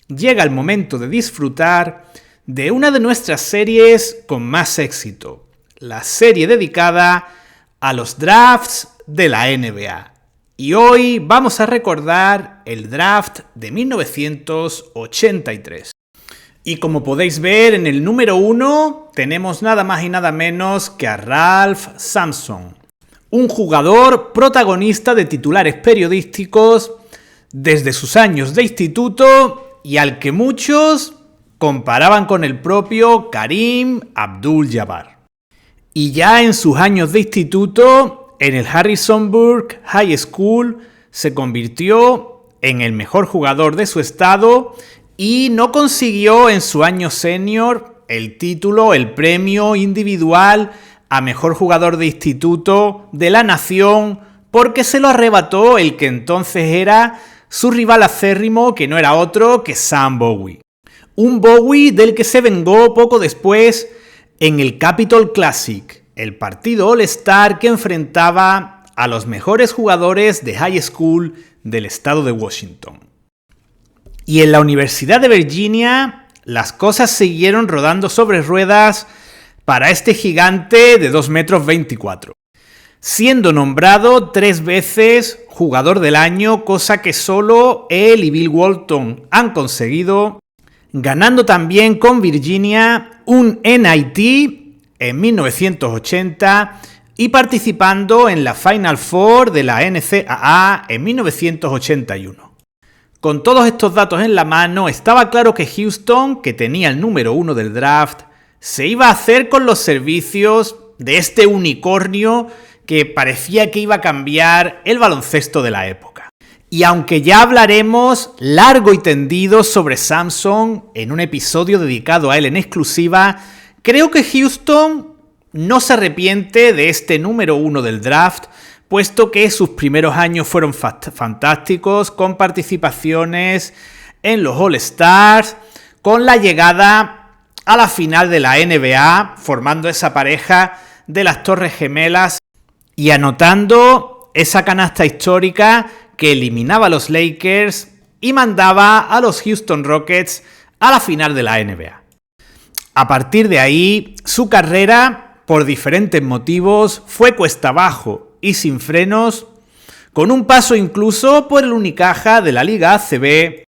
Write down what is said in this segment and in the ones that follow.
llega el momento de disfrutar de una de nuestras series con más éxito, la serie dedicada a los drafts de la NBA. Y hoy vamos a recordar el draft de 1983. Y como podéis ver, en el número 1 tenemos nada más y nada menos que a Ralph Sampson, un jugador protagonista de titulares periodísticos desde sus años de instituto y al que muchos comparaban con el propio Kareem Abdul-Jabbar. Y ya en sus años de instituto, en el Harrisonburg High School, se convirtió en el mejor jugador de su estado y no consiguió en su año senior el título, el premio individual a mejor jugador de instituto de la nación, porque se lo arrebató el que entonces era su rival acérrimo, que no era otro que Sam Bowie. Un Bowie del que se vengó poco después en el Capitol Classic, el partido All-Star que enfrentaba a los mejores jugadores de high school del estado de Washington. Y en la Universidad de Virginia, las cosas siguieron rodando sobre ruedas para este gigante de 2,24 m, siendo nombrado 3 veces jugador del año, cosa que solo él y Bill Walton han conseguido, ganando también con Virginia un NIT en 1980 y participando en la Final Four de la NCAA en 1981. Con todos estos datos en la mano, estaba claro que Houston, que tenía el número 1 del draft, se iba a hacer con los servicios de este unicornio que parecía que iba a cambiar el baloncesto de la época. Y aunque ya hablaremos largo y tendido sobre Sampson en un episodio dedicado a él en exclusiva, creo que Houston no se arrepiente de este número 1 del draft, puesto que sus primeros años fueron fantásticos, con participaciones en los All-Stars, con la llegada a la final de la NBA, formando esa pareja de las Torres Gemelas y anotando esa canasta histórica que eliminaba a los Lakers y mandaba a los Houston Rockets a la final de la NBA. A partir de ahí, su carrera, por diferentes motivos, fue cuesta abajo y sin frenos, con un paso incluso por el Unicaja de la Liga ACB,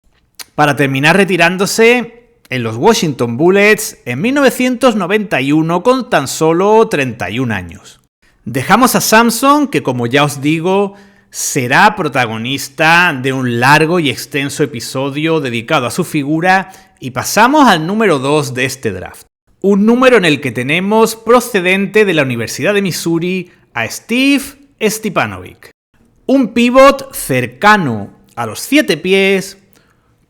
para terminar retirándose en los Washington Bullets en 1991 con tan solo 31 años. Dejamos a Sampson, que como ya os digo, será protagonista de un largo y extenso episodio dedicado a su figura, y pasamos al número 2 de este draft. Un número en el que tenemos procedente de la Universidad de Missouri a Steve Stepanovic. Un pívot cercano a los 7 pies,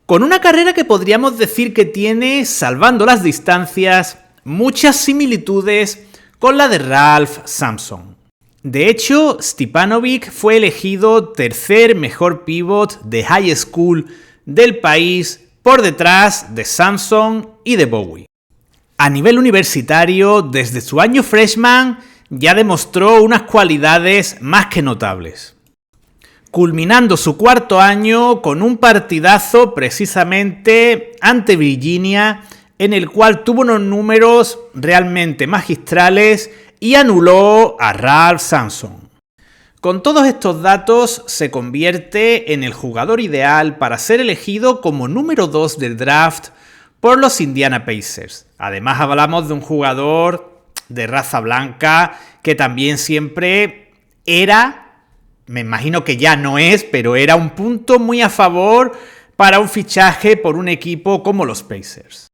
con una carrera que podríamos decir que tiene, salvando las distancias, muchas similitudes con la de Ralph Sampson. De hecho, Stepanovic fue elegido tercer mejor pívot de high school del país, por detrás de Sampson y de Bowie. A nivel universitario, desde su año freshman, ya demostró unas cualidades más que notables, culminando su cuarto año con un partidazo precisamente ante Virginia, en el cual tuvo unos números realmente magistrales y anuló a Ralph Sampson. Con todos estos datos, se convierte en el jugador ideal para ser elegido como número 2 del draft por los Indiana Pacers. Además, hablamos de un jugador de raza blanca que también siempre era, me imagino que ya no es, pero era un punto muy a favor para un fichaje por un equipo como los Pacers.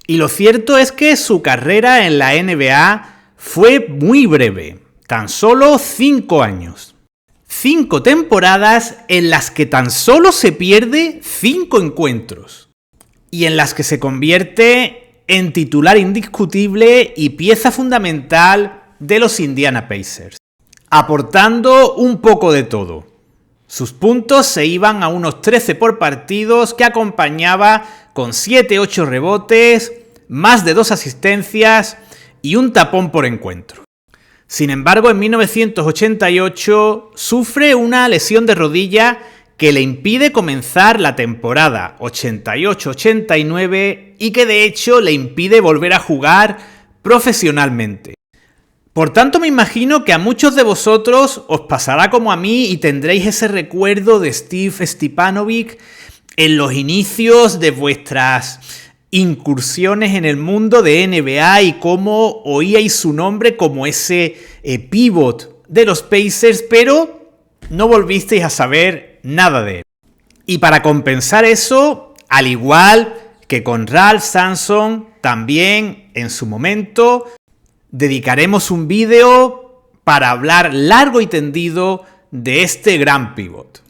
Y lo cierto es que su carrera en la NBA fue muy breve, tan solo 5 años. 5 temporadas en las que tan solo se pierde 5 encuentros y en las que se convierte en titular indiscutible y pieza fundamental de los Indiana Pacers, aportando un poco de todo. Sus puntos se iban a unos 13 por partidos, que acompañaba con 7-8 rebotes, más de 2 asistencias y un tapón por encuentro. Sin embargo, en 1988 sufre una lesión de rodilla que le impide comenzar la temporada 88-89 y que de hecho le impide volver a jugar profesionalmente. Por tanto, me imagino que a muchos de vosotros os pasará como a mí y tendréis ese recuerdo de Steve Stepanovic en los inicios de vuestras incursiones en el mundo de NBA y cómo oíais su nombre como ese pivot de los Pacers, pero no volvisteis a saber nada de él. Y para compensar eso, al igual que con Ralph Sampson, también en su momento dedicaremos un vídeo para hablar largo y tendido de este gran pivot.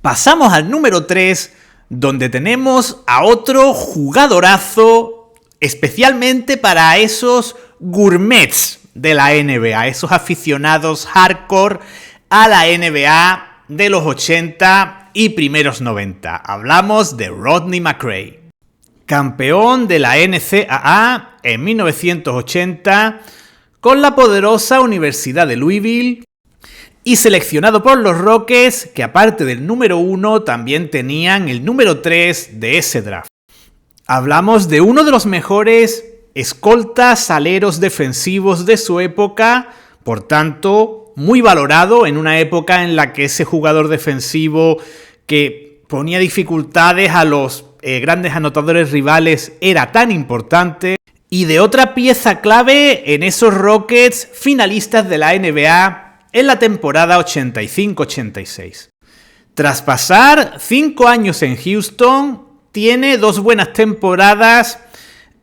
Pasamos al número 3, donde tenemos a otro jugadorazo, especialmente para esos gourmets de la NBA, esos aficionados hardcore a la NBA de los 80 y primeros 90. Hablamos de Rodney McRae. Campeón de la NCAA en 1980 con la poderosa Universidad de Louisville y seleccionado por los Rockets, que aparte del número 1 también tenían el número 3 de ese draft. Hablamos de uno de los mejores escoltas aleros defensivos de su época, por tanto muy valorado en una época en la que ese jugador defensivo que ponía dificultades a los grandes anotadores rivales era tan importante, y de otra pieza clave en esos Rockets finalistas de la NBA en la temporada 85-86. Tras pasar 5 años en Houston, tiene 2 buenas temporadas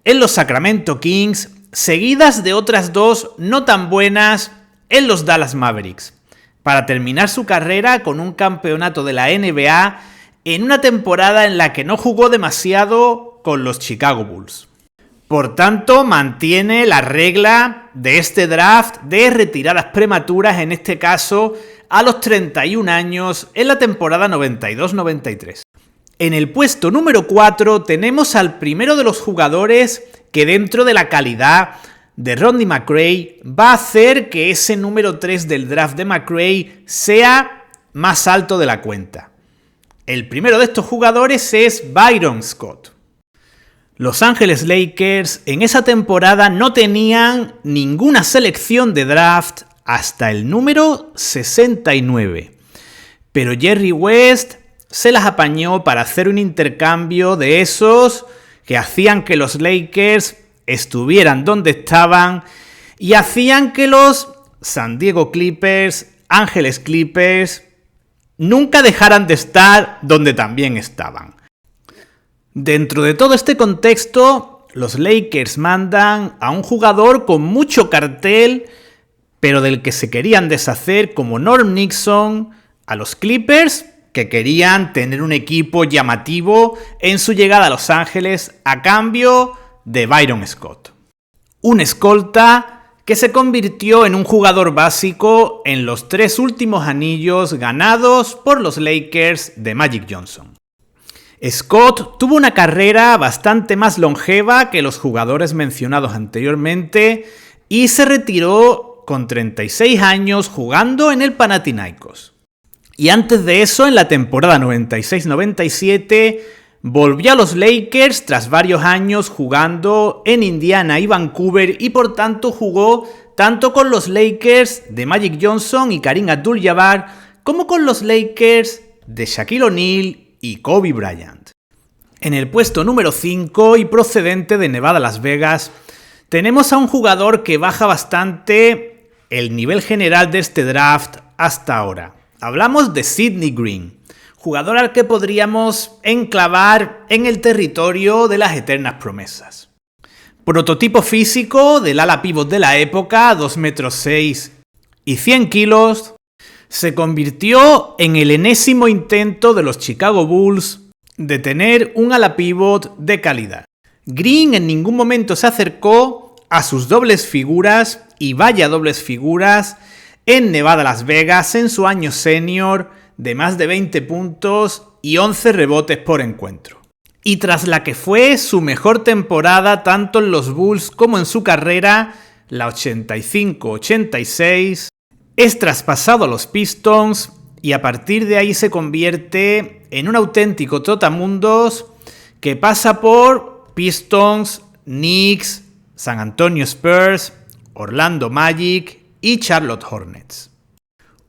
en los Sacramento Kings, seguidas de otras 2 no tan buenas en los Dallas Mavericks, para terminar su carrera con un campeonato de la NBA en una temporada en la que no jugó demasiado con los Chicago Bulls. Por tanto, mantiene la regla de este draft de retiradas prematuras, en este caso a los 31 años en la temporada 92-93. En el puesto número 4 tenemos al primero de los jugadores que, dentro de la calidad de Rodney McRae, va a hacer que ese número 3 del draft de McRae sea más alto de la cuenta. El primero de estos jugadores es Byron Scott. Los Ángeles Lakers en esa temporada no tenían ninguna selección de draft hasta el número 69, pero Jerry West se las apañó para hacer un intercambio de esos que hacían que los Lakers estuvieran donde estaban y hacían que los San Diego Clippers, Ángeles Clippers, nunca dejaran de estar donde también estaban. Dentro de todo este contexto, los Lakers mandan a un jugador con mucho cartel, pero del que se querían deshacer, como Norm Nixon, a los Clippers, que querían tener un equipo llamativo en su llegada a Los Ángeles a cambio de Byron Scott. Un escolta que se convirtió en un jugador básico en los 3 últimos anillos ganados por los Lakers de Magic Johnson. Scott tuvo una carrera bastante más longeva que los jugadores mencionados anteriormente y se retiró con 36 años jugando en el Panathinaikos. Y antes de eso, en la temporada 96-97, volvió a los Lakers tras varios años jugando en Indiana y Vancouver, y por tanto jugó tanto con los Lakers de Magic Johnson y Kareem Abdul-Jabbar como con los Lakers de Shaquille O'Neal y Kobe Bryant. En el puesto número 5 y procedente de Nevada, Las Vegas, tenemos a un jugador que baja bastante el nivel general de este draft hasta ahora. Hablamos de Sidney Green, jugador al que podríamos enclavar en el territorio de las eternas promesas. Prototipo físico del ala pívot de la época, 2,6 metros y 100 kilos, se convirtió en el enésimo intento de los Chicago Bulls de tener un ala pívot de calidad. Green en ningún momento se acercó a sus dobles figuras, y vaya dobles figuras, en Nevada, Las Vegas en su año senior de más de 20 puntos y 11 rebotes por encuentro. Y tras la que fue su mejor temporada tanto en los Bulls como en su carrera, la 85-86, es traspasado a los Pistons y a partir de ahí se convierte en un auténtico trotamundos que pasa por Pistons, Knicks, San Antonio Spurs, Orlando Magic y Charlotte Hornets.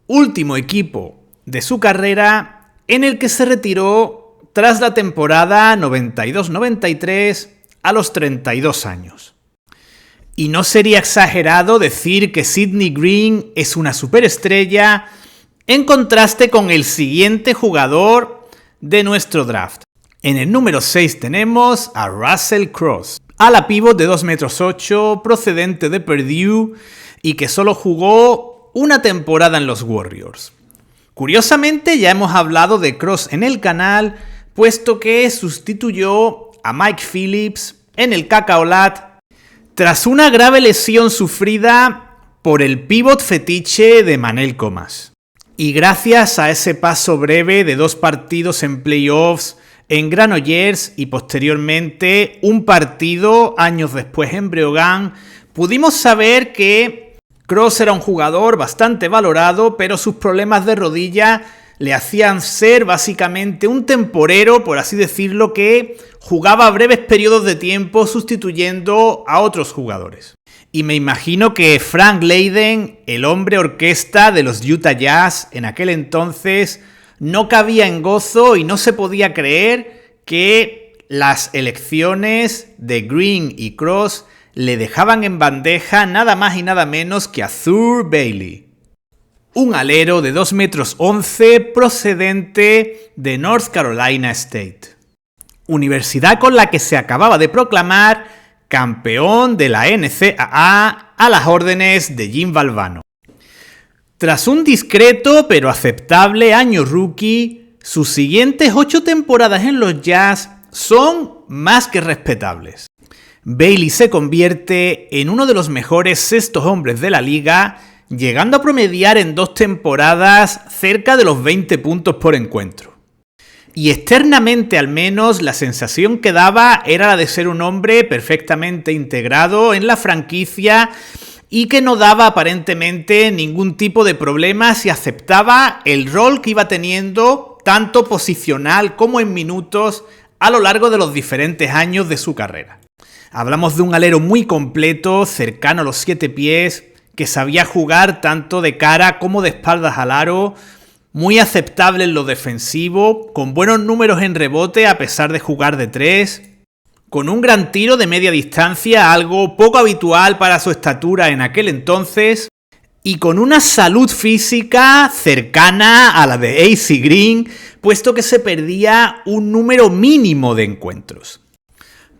Último equipo de su carrera en el que se retiró tras la temporada 92-93 a los 32 años. Y no sería exagerado decir que Sidney Green es una superestrella en contraste con el siguiente jugador de nuestro draft. En el número 6 tenemos a Russell Cross, ala pívot de 2,8 metros, procedente de Purdue y que solo jugó una temporada en los Warriors. Curiosamente ya hemos hablado de Cross en el canal, puesto que sustituyó a Mike Phillips en el Cacaolat tras una grave lesión sufrida por el pívot fetiche de Manel Comas. Y gracias a ese paso breve de 2 partidos en playoffs en Granollers y posteriormente un partido años después en Breogán, pudimos saber que Cross era un jugador bastante valorado, pero sus problemas de rodilla le hacían ser básicamente un temporero, por así decirlo, que jugaba breves periodos de tiempo sustituyendo a otros jugadores. Y me imagino que Frank Layden, el hombre orquesta de los Utah Jazz en aquel entonces, no cabía en gozo y no se podía creer que las elecciones de Green y Cross le dejaban en bandeja nada más y nada menos que a Thurl Bailey, un alero de 2,11 metros procedente de North Carolina State, universidad con la que se acababa de proclamar campeón de la NCAA a las órdenes de Jim Valvano. Tras un discreto pero aceptable año rookie, sus siguientes 8 temporadas en los Jazz son más que respetables. Bailey se convierte en uno de los mejores sextos hombres de la liga, llegando a promediar en 2 temporadas cerca de los 20 puntos por encuentro. Y externamente al menos la sensación que daba era la de ser un hombre perfectamente integrado en la franquicia y que no daba aparentemente ningún tipo de problemas y aceptaba el rol que iba teniendo tanto posicional como en minutos a lo largo de los diferentes años de su carrera. Hablamos de un alero muy completo, cercano a los 7 pies, que sabía jugar tanto de cara como de espaldas al aro, muy aceptable en lo defensivo, con buenos números en rebote a pesar de jugar de 3, con un gran tiro de media distancia, algo poco habitual para su estatura en aquel entonces, y con una salud física cercana a la de AC Green, puesto que se perdía un número mínimo de encuentros.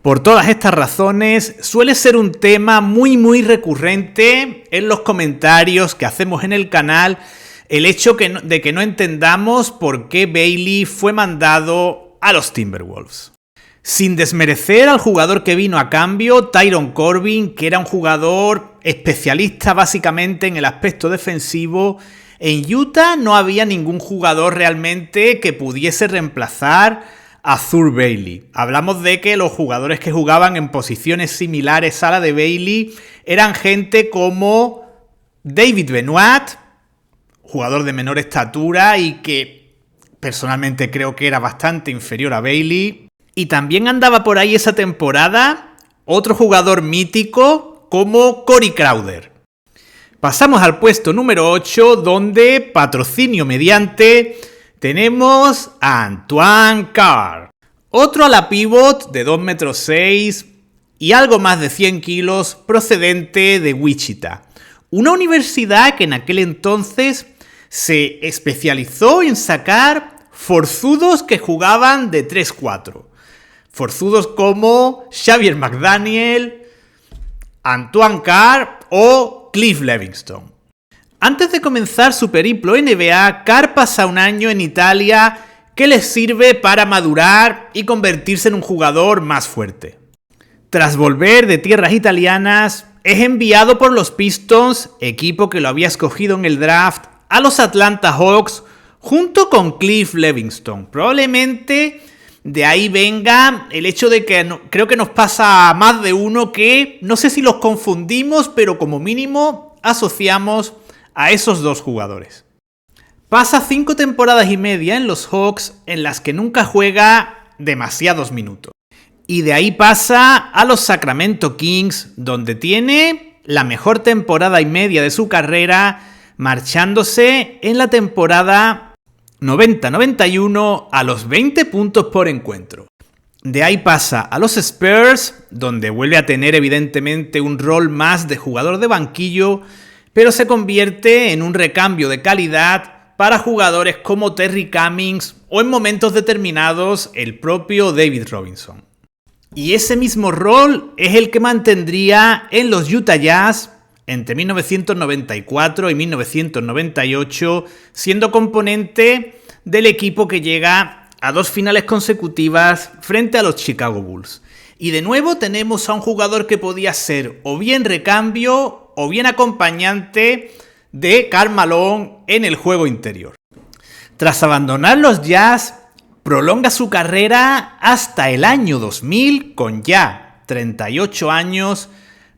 Por todas estas razones, suele ser un tema muy recurrente en los comentarios que hacemos en el canal, el hecho de que no entendamos por qué Bailey fue mandado a los Timberwolves. Sin desmerecer al jugador que vino a cambio, Tyrone Corbin, que era un jugador especialista básicamente en el aspecto defensivo, en Utah no había ningún jugador realmente que pudiese reemplazar a Thurl Bailey. Hablamos de que los jugadores que jugaban en posiciones similares a la de Bailey eran gente como David Benoit, jugador de menor estatura y que personalmente creo que era bastante inferior a Bailey. Y también andaba por ahí esa temporada otro jugador mítico como Corey Crowder. Pasamos al puesto número 8, donde, patrocinio mediante, tenemos a Antoine Carr, otro ala pívot de 2,6 metros y algo más de 100 kilos procedente de Wichita, una universidad que en aquel entonces se especializó en sacar forzudos que jugaban de 3-4. Forzudos como Xavier McDaniel, Antoine Carr o Cliff Levingston. Antes de comenzar su periplo NBA, Carr pasa un año en Italia que les sirve para madurar y convertirse en un jugador más fuerte. Tras volver de tierras italianas, es enviado por los Pistons, equipo que lo había escogido en el draft, a los Atlanta Hawks junto con Cliff Levingston. Probablemente de ahí venga el hecho de que creo que nos pasa a más de uno que no sé si los confundimos, pero como mínimo asociamos a esos dos jugadores. Pasa 5 temporadas y media en los Hawks en las que nunca juega demasiados minutos. Y de ahí pasa a los Sacramento Kings, donde tiene la mejor temporada y media de su carrera, marchándose en la temporada 90-91 a los 20 puntos por encuentro. De ahí pasa a los Spurs, donde vuelve a tener evidentemente un rol más de jugador de banquillo, pero se convierte en un recambio de calidad para jugadores como Terry Cummings o en momentos determinados el propio David Robinson. Y ese mismo rol es el que mantendría en los Utah Jazz entre 1994 y 1998, siendo componente del equipo que llega a 2 finales consecutivas frente a los Chicago Bulls. Y de nuevo tenemos a un jugador que podía ser o bien recambio o bien acompañante de Karl Malone en el juego interior. Tras abandonar los Jazz, prolonga su carrera hasta el año 2000 con ya 38 años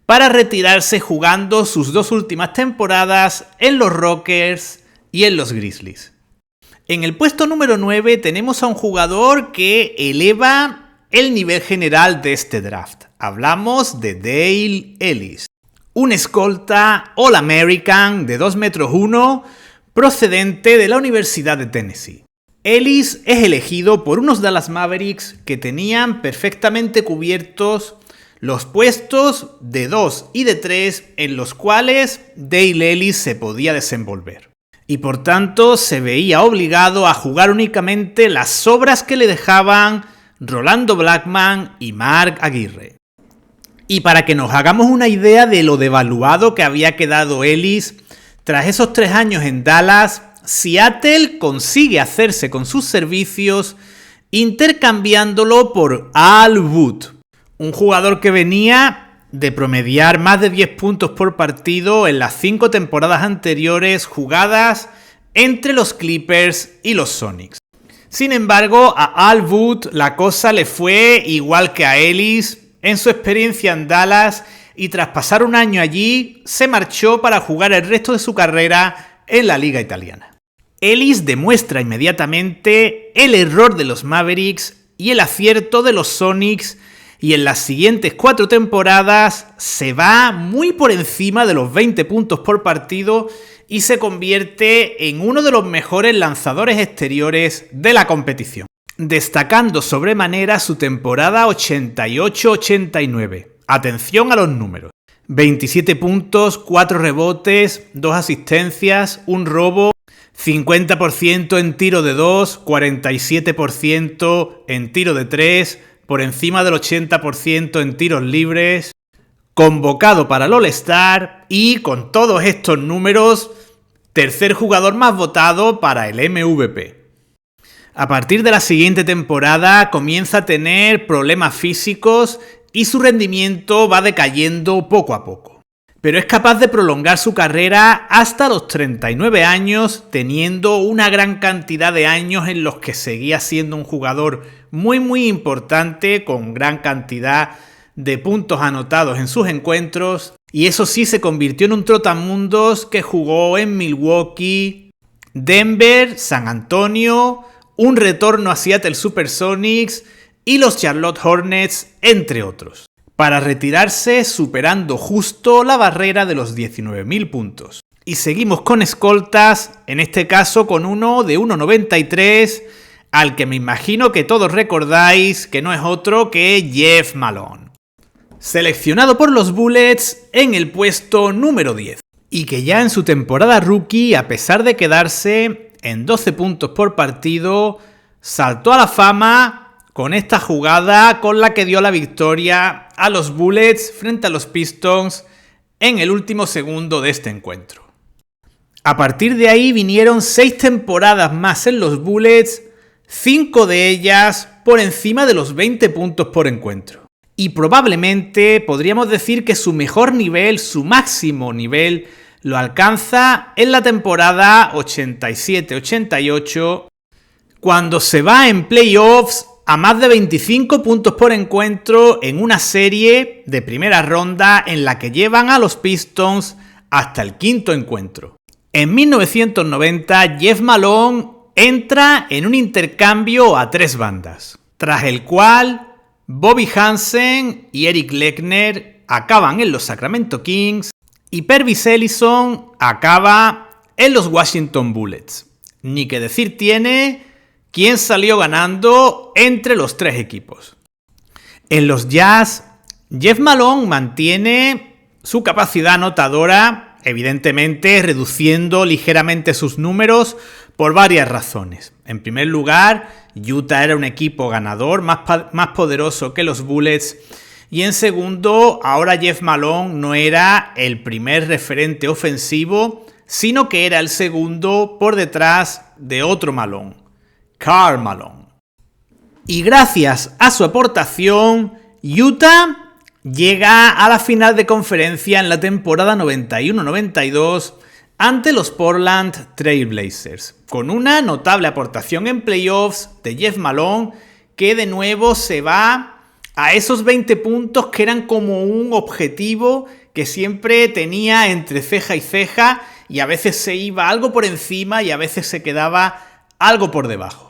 para retirarse jugando sus 2 últimas temporadas en los Rockets y en los Grizzlies. En el puesto número 9 tenemos a un jugador que eleva el nivel general de este draft. Hablamos de Dale Ellis, un escolta All-American de 2,1 metros, procedente de la Universidad de Tennessee. Ellis es elegido por unos Dallas Mavericks que tenían perfectamente cubiertos los puestos de 2 y de 3 en los cuales Dale Ellis se podía desenvolver. Y por tanto se veía obligado a jugar únicamente las sobras que le dejaban Rolando Blackman y Mark Aguirre. Y para que nos hagamos una idea de lo devaluado que había quedado Ellis, tras esos 3 años en Dallas, Seattle consigue hacerse con sus servicios intercambiándolo por Al Wood, un jugador que venía de promediar más de 10 puntos por partido en las 5 temporadas anteriores jugadas entre los Clippers y los Sonics. Sin embargo, a Al Wood la cosa le fue igual que a Ellis en su experiencia en Dallas, y tras pasar un año allí, se marchó para jugar el resto de su carrera en la liga italiana. Ellis demuestra inmediatamente el error de los Mavericks y el acierto de los Sonics, y en las siguientes 4 temporadas se va muy por encima de los 20 puntos por partido y se convierte en uno de los mejores lanzadores exteriores de la competición, destacando sobremanera su temporada 88-89. Atención a los números: 27 puntos, 4 rebotes, 2 asistencias, 1 robo, 50% en tiro de 2, 47% en tiro de 3, por encima del 80% en tiros libres, convocado para el All-Star y, con todos estos números, tercer jugador más votado para el MVP. A partir de la siguiente temporada comienza a tener problemas físicos y su rendimiento va decayendo poco a poco. Pero es capaz de prolongar su carrera hasta los 39 años, teniendo una gran cantidad de años en los que seguía siendo un jugador muy importante, con gran cantidad de puntos anotados en sus encuentros. Y eso sí, se convirtió en un trotamundos que jugó en Milwaukee, Denver, San Antonio, un retorno a Seattle Supersonics y los Charlotte Hornets, entre otros, para retirarse superando justo la barrera de los 19.000 puntos. Y seguimos con escoltas, en este caso con uno de 1,93, al que me imagino que todos recordáis que no es otro que Jeff Malone, seleccionado por los Bullets en el puesto número 10, y que ya en su temporada rookie, a pesar de quedarse en 12 puntos por partido, saltó a la fama con esta jugada con la que dio la victoria a los Bullets frente a los Pistons en el último segundo de este encuentro. A partir de ahí vinieron 6 temporadas más en los Bullets, 5 de ellas por encima de los 20 puntos por encuentro. Y probablemente podríamos decir que su mejor nivel, su máximo nivel, lo alcanza en la temporada 87-88, cuando se va en playoffs a más de 25 puntos por encuentro en una serie de primera ronda en la que llevan a los Pistons hasta el 5.º encuentro. En 1990, Jeff Malone entra en un intercambio a 3 bandas, tras el cual Bobby Hansen y Eric Lechner acaban en los Sacramento Kings y Pervis Ellison acaba en los Washington Bullets. Ni que decir tiene quién salió ganando entre los 3 equipos. En los Jazz, Jeff Malone mantiene su capacidad anotadora, evidentemente reduciendo ligeramente sus números por varias razones. En primer lugar, Utah era un equipo ganador, más poderoso que los Bullets. Y en segundo, ahora Jeff Malone no era el primer referente ofensivo, sino que era el segundo por detrás de otro Malone, Karl Malone. Y gracias a su aportación, Utah llega a la final de conferencia en la temporada 91-92 ante los Portland Trail Blazers, con una notable aportación en playoffs de Jeff Malone, que de nuevo se va a esos 20 puntos que eran como un objetivo que siempre tenía entre ceja y ceja, y a veces se iba algo por encima y a veces se quedaba algo por debajo.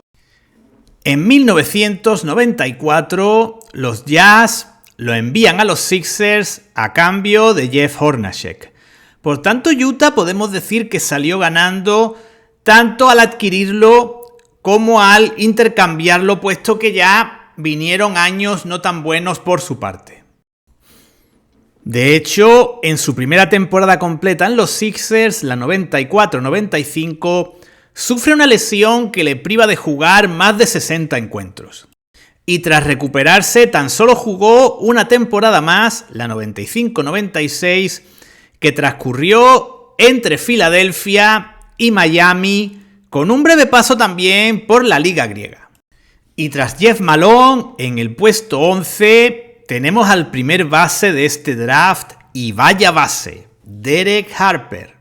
En 1994, los Jazz lo envían a los Sixers a cambio de Jeff Hornacek. Por tanto, Utah podemos decir que salió ganando tanto al adquirirlo como al intercambiarlo, puesto que ya vinieron años no tan buenos por su parte. De hecho, en su primera temporada completa en los Sixers, la 94-95, sufre una lesión que le priva de jugar más de 60 encuentros. Y tras recuperarse, tan solo jugó una temporada más, la 95-96, que transcurrió entre Filadelfia y Miami, con un breve paso también por la liga griega. Y tras Jeff Malone, en el puesto 11, tenemos al primer base de este draft, y vaya base, Derek Harper,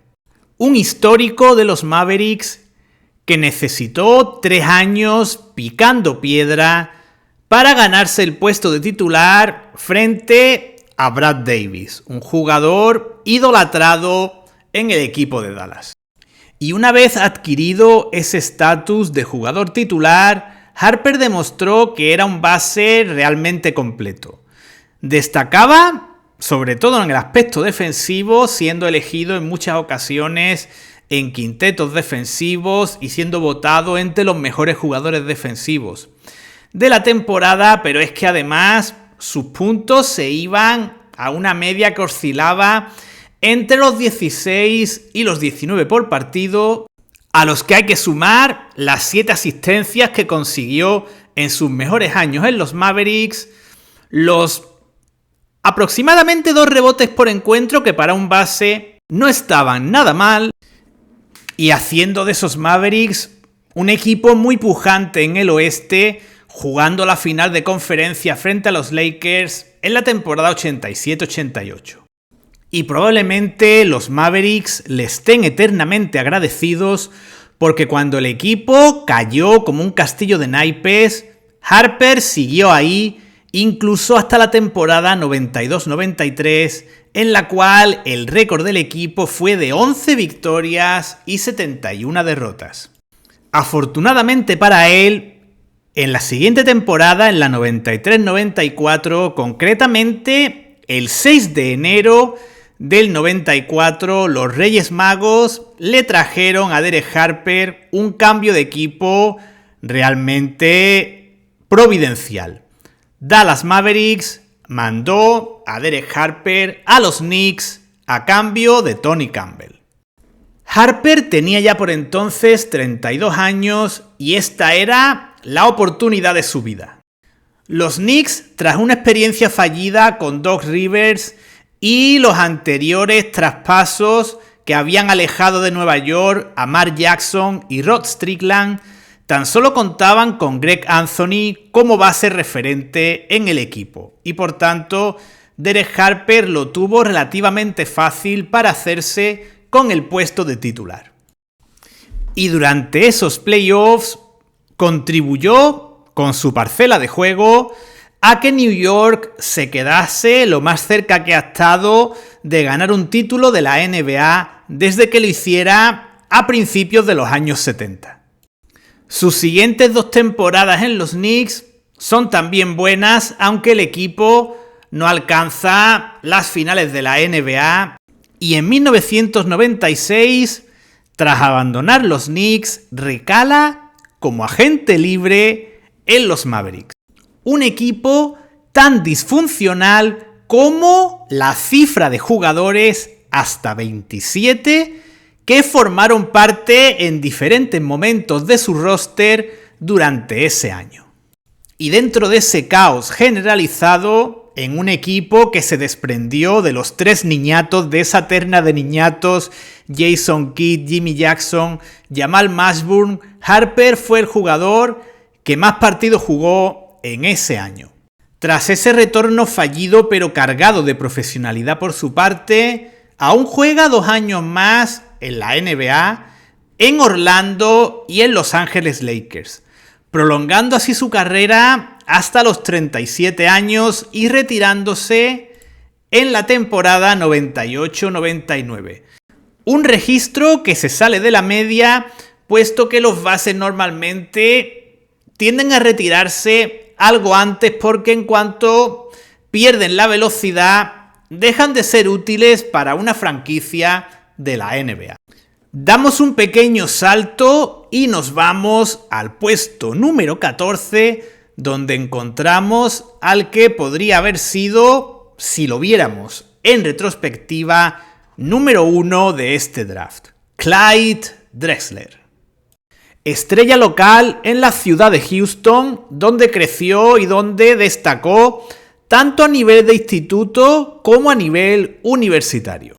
un histórico de los Mavericks que necesitó 3 años picando piedra para ganarse el puesto de titular frente a Brad Davis, un jugador idolatrado en el equipo de Dallas. Y una vez adquirido ese estatus de jugador titular, Harper demostró que era un base realmente completo. Destacaba sobre todo en el aspecto defensivo, siendo elegido en muchas ocasiones en quintetos defensivos y siendo votado entre los mejores jugadores defensivos de la temporada, pero es que además sus puntos se iban a una media que oscilaba entre los 16 y los 19 por partido, a los que hay que sumar las 7 asistencias que consiguió en sus mejores años en los Mavericks, los aproximadamente 2 rebotes por encuentro, que para un base no estaban nada mal, y haciendo de esos Mavericks un equipo muy pujante en el oeste, jugando la final de conferencia frente a los Lakers en la temporada 87-88. Y probablemente los Mavericks le estén eternamente agradecidos, porque cuando el equipo cayó como un castillo de naipes, Harper siguió ahí incluso hasta la temporada 92-93, en la cual el récord del equipo fue de 11 victorias y 71 derrotas. Afortunadamente para él, en la siguiente temporada, en la 93-94, concretamente el 6 de enero del 94, los Reyes Magos le trajeron a Derek Harper un cambio de equipo realmente providencial. Dallas Mavericks mandó a Derek Harper a los Knicks a cambio de Tony Campbell. Harper tenía ya por entonces 32 años y esta era la oportunidad de su vida. Los Knicks, tras una experiencia fallida con Doc Rivers y los anteriores traspasos que habían alejado de Nueva York a Mark Jackson y Rod Strickland, tan solo contaban con Greg Anthony como base referente en el equipo, y por tanto Derek Harper lo tuvo relativamente fácil para hacerse con el puesto de titular. Y durante esos playoffs contribuyó con su parcela de juego a que New York se quedase lo más cerca que ha estado de ganar un título de la NBA desde que lo hiciera a principios de los años 70. Sus siguientes 2 temporadas en los Knicks son también buenas, aunque el equipo no alcanza las finales de la NBA y en 1996, tras abandonar los Knicks, recala como agente libre en los Mavericks. Un equipo tan disfuncional como la cifra de jugadores, hasta 27, que formaron parte en diferentes momentos de su roster durante ese año. Y dentro de ese caos generalizado, en un equipo que se desprendió de los 3 niñatos de esa terna de niñatos, Jason Kidd, Jimmy Jackson, Jamal Mashburn, Harper fue el jugador que más partidos jugó en ese año. Tras ese retorno fallido pero cargado de profesionalidad por su parte, aún juega 2 años más en la NBA, en Orlando y en Los Ángeles Lakers, prolongando así su carrera hasta los 37 años y retirándose en la temporada 98-99. Un registro que se sale de la media, puesto que los bases normalmente tienden a retirarse algo antes porque en cuanto pierden la velocidad, dejan de ser útiles para una franquicia de la NBA. Damos un pequeño salto y nos vamos al puesto número 14, donde encontramos al que podría haber sido, si lo viéramos en retrospectiva, número 1 de este draft, Clyde Drexler. Estrella local en la ciudad de Houston, donde creció y donde destacó tanto a nivel de instituto como a nivel universitario,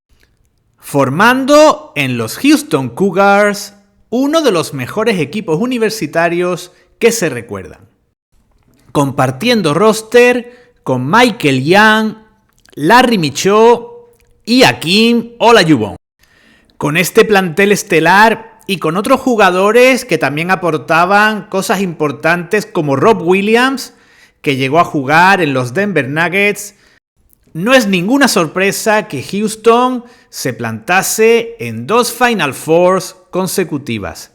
formando en los Houston Cougars uno de los mejores equipos universitarios que se recuerdan, compartiendo roster con Michael Young, Larry Michaud y Hakeem Olajuwon. Con este plantel estelar y con otros jugadores que también aportaban cosas importantes como Rob Williams, que llegó a jugar en los Denver Nuggets, no es ninguna sorpresa que Houston se plantase en 2 Final Fours consecutivas,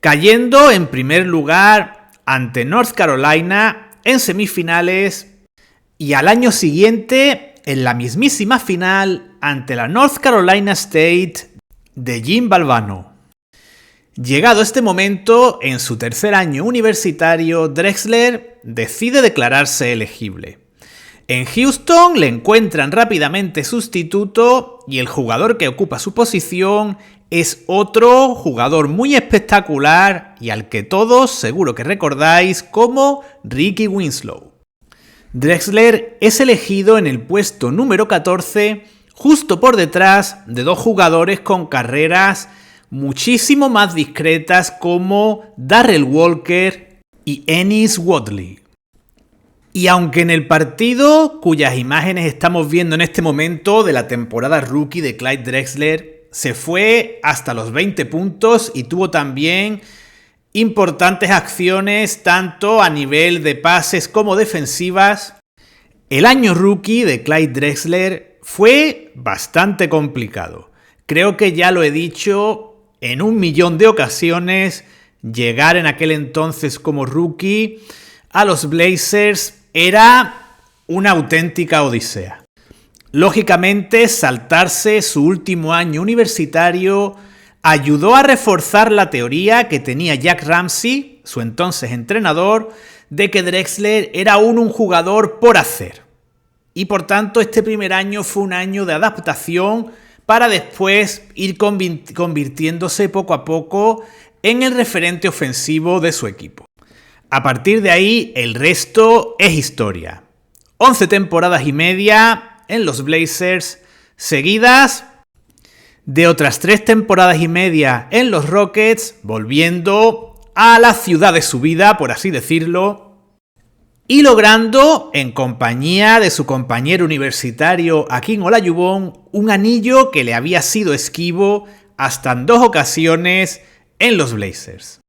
cayendo en primer lugar ante North Carolina en semifinales y al año siguiente en la mismísima final ante la North Carolina State de Jim Valvano. Llegado este momento, en su tercer año universitario, Drexler decide declararse elegible. En Houston le encuentran rápidamente sustituto y el jugador que ocupa su posición es otro jugador muy espectacular y al que todos seguro que recordáis como Ricky Winslow. Drexler es elegido en el puesto número 14, justo por detrás de 2 jugadores con carreras muchísimo más discretas como Darrell Walker y Ennis Wadley. Y aunque en el partido cuyas imágenes estamos viendo en este momento de la temporada rookie de Clyde Drexler se fue hasta los 20 puntos y tuvo también importantes acciones tanto a nivel de pases como defensivas, el año rookie de Clyde Drexler fue bastante complicado. Creo que ya lo he dicho en 1.000.000 de ocasiones, llegar en aquel entonces como rookie a los Blazers era una auténtica odisea. Lógicamente, saltarse su último año universitario ayudó a reforzar la teoría que tenía Jack Ramsey, su entonces entrenador, de que Drexler era aún un jugador por hacer. Y por tanto, este primer año fue un año de adaptación para después ir convirtiéndose poco a poco en el referente ofensivo de su equipo. A partir de ahí, el resto es historia. 11 temporadas y media en los Blazers, seguidas de otras 3 temporadas y media en los Rockets, volviendo a la ciudad de su vida, por así decirlo, y logrando, en compañía de su compañero universitario Hakeem Olajuwon, un anillo que le había sido esquivo hasta en 2 ocasiones en los Blazers.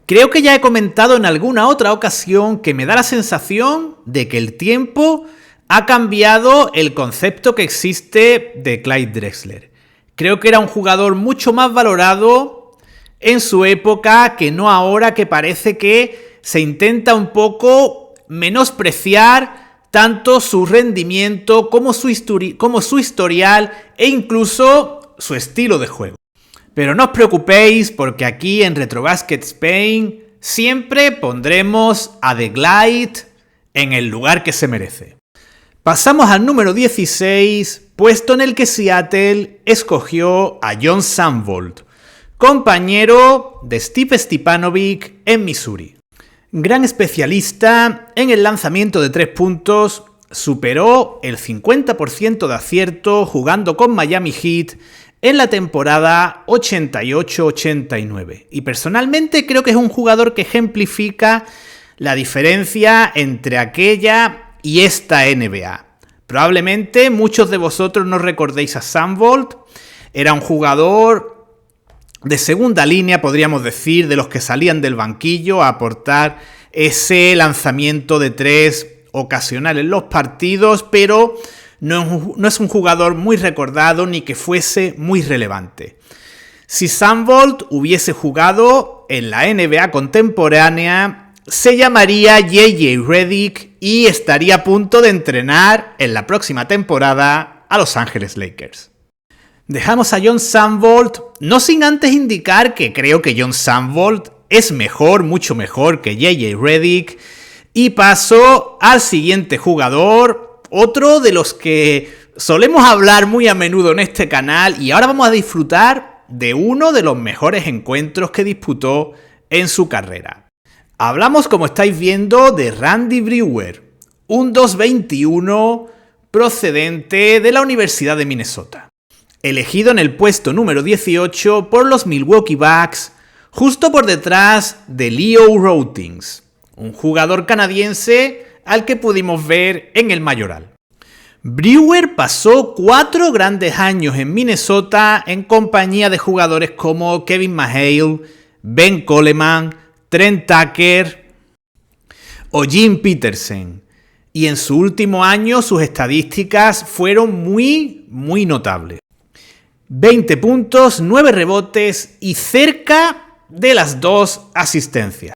Creo que ya he comentado en alguna otra ocasión que me da la sensación de que el tiempo ha cambiado el concepto que existe de Clyde Drexler. Creo que era un jugador mucho más valorado en su época que no ahora, que parece que se intenta un poco menospreciar tanto su rendimiento como su historial e incluso su estilo de juego. Pero no os preocupéis porque aquí en Retrobasket Spain siempre pondremos a The Glide en el lugar que se merece. Pasamos al número 16, puesto en el que Seattle escogió a John Sandvold, compañero de Steve Stepanovic en Missouri. Gran especialista en el lanzamiento de 3 puntos, superó el 50% de acierto jugando con Miami Heat en la temporada 88-89. Y personalmente creo que es un jugador que ejemplifica la diferencia entre aquella y esta NBA. Probablemente muchos de vosotros no recordéis a Sandvold. Era un jugador de segunda línea, podríamos decir, de los que salían del banquillo a aportar ese lanzamiento de 3 ocasional en los partidos, pero no es un jugador muy recordado ni que fuese muy relevante. Si Sandvold hubiese jugado en la NBA contemporánea, se llamaría J.J. Redick y estaría a punto de entrenar en la próxima temporada a Los Ángeles Lakers. Dejamos a John Sandvold, no sin antes indicar que creo que John Sandvold es mejor, mucho mejor que J.J. Redick, y paso al siguiente jugador, otro de los que solemos hablar muy a menudo en este canal, y ahora vamos a disfrutar de uno de los mejores encuentros que disputó en su carrera. Hablamos, como estáis viendo, de Randy Brewer, un 2'21", procedente de la Universidad de Minnesota. Elegido en el puesto número 18 por los Milwaukee Bucks, justo por detrás de Leo Routings, un jugador canadiense al que pudimos ver en el Mayoral. Brewer pasó 4 grandes años en Minnesota en compañía de jugadores como Kevin McHale, Ben Coleman, Trent Tucker o Jim Peterson, y en su último año sus estadísticas fueron muy notables. 20 puntos, 9 rebotes y cerca de las 2 asistencias.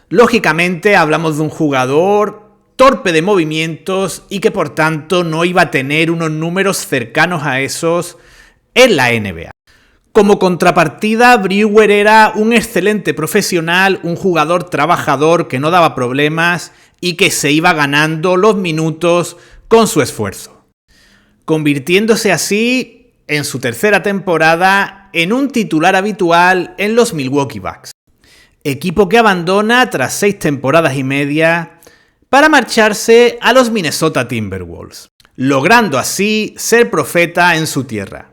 Lógicamente hablamos de un jugador torpe de movimientos y que por tanto no iba a tener unos números cercanos a esos en la NBA. Como contrapartida, Brewer era un excelente profesional, un jugador trabajador que no daba problemas y que se iba ganando los minutos con su esfuerzo, convirtiéndose así en su tercera temporada en un titular habitual en los Milwaukee Bucks, equipo que abandona tras 6 temporadas y media para marcharse a los Minnesota Timberwolves, logrando así ser profeta en su tierra.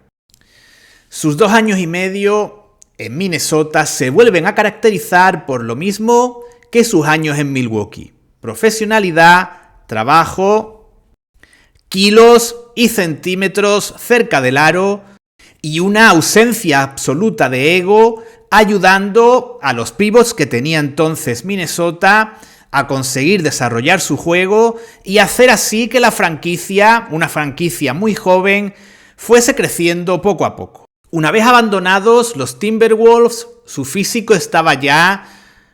Sus 2 años y medio en Minnesota se vuelven a caracterizar por lo mismo que sus años en Milwaukee: profesionalidad, trabajo, kilos y centímetros cerca del aro y una ausencia absoluta de ego, ayudando a los pivots que tenía entonces Minnesota a conseguir desarrollar su juego y hacer así que la franquicia, una franquicia muy joven, fuese creciendo poco a poco. Una vez abandonados los Timberwolves, su físico estaba ya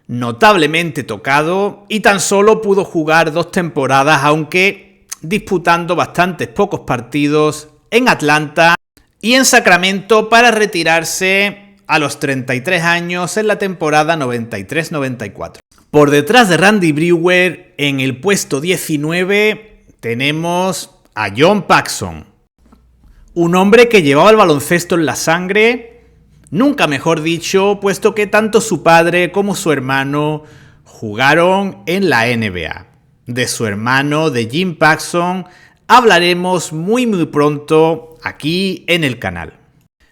notablemente tocado y tan solo pudo jugar 2 temporadas, aunque disputando bastantes pocos partidos en Atlanta y en Sacramento, para retirarse a los 33 años en la temporada 93-94. Por detrás de Randy Brewer, en el puesto 19, tenemos a John Paxson. Un hombre que llevaba el baloncesto en la sangre, nunca mejor dicho, puesto que tanto su padre como su hermano jugaron en la NBA. De su hermano, de Jim Paxson, hablaremos muy pronto aquí en el canal.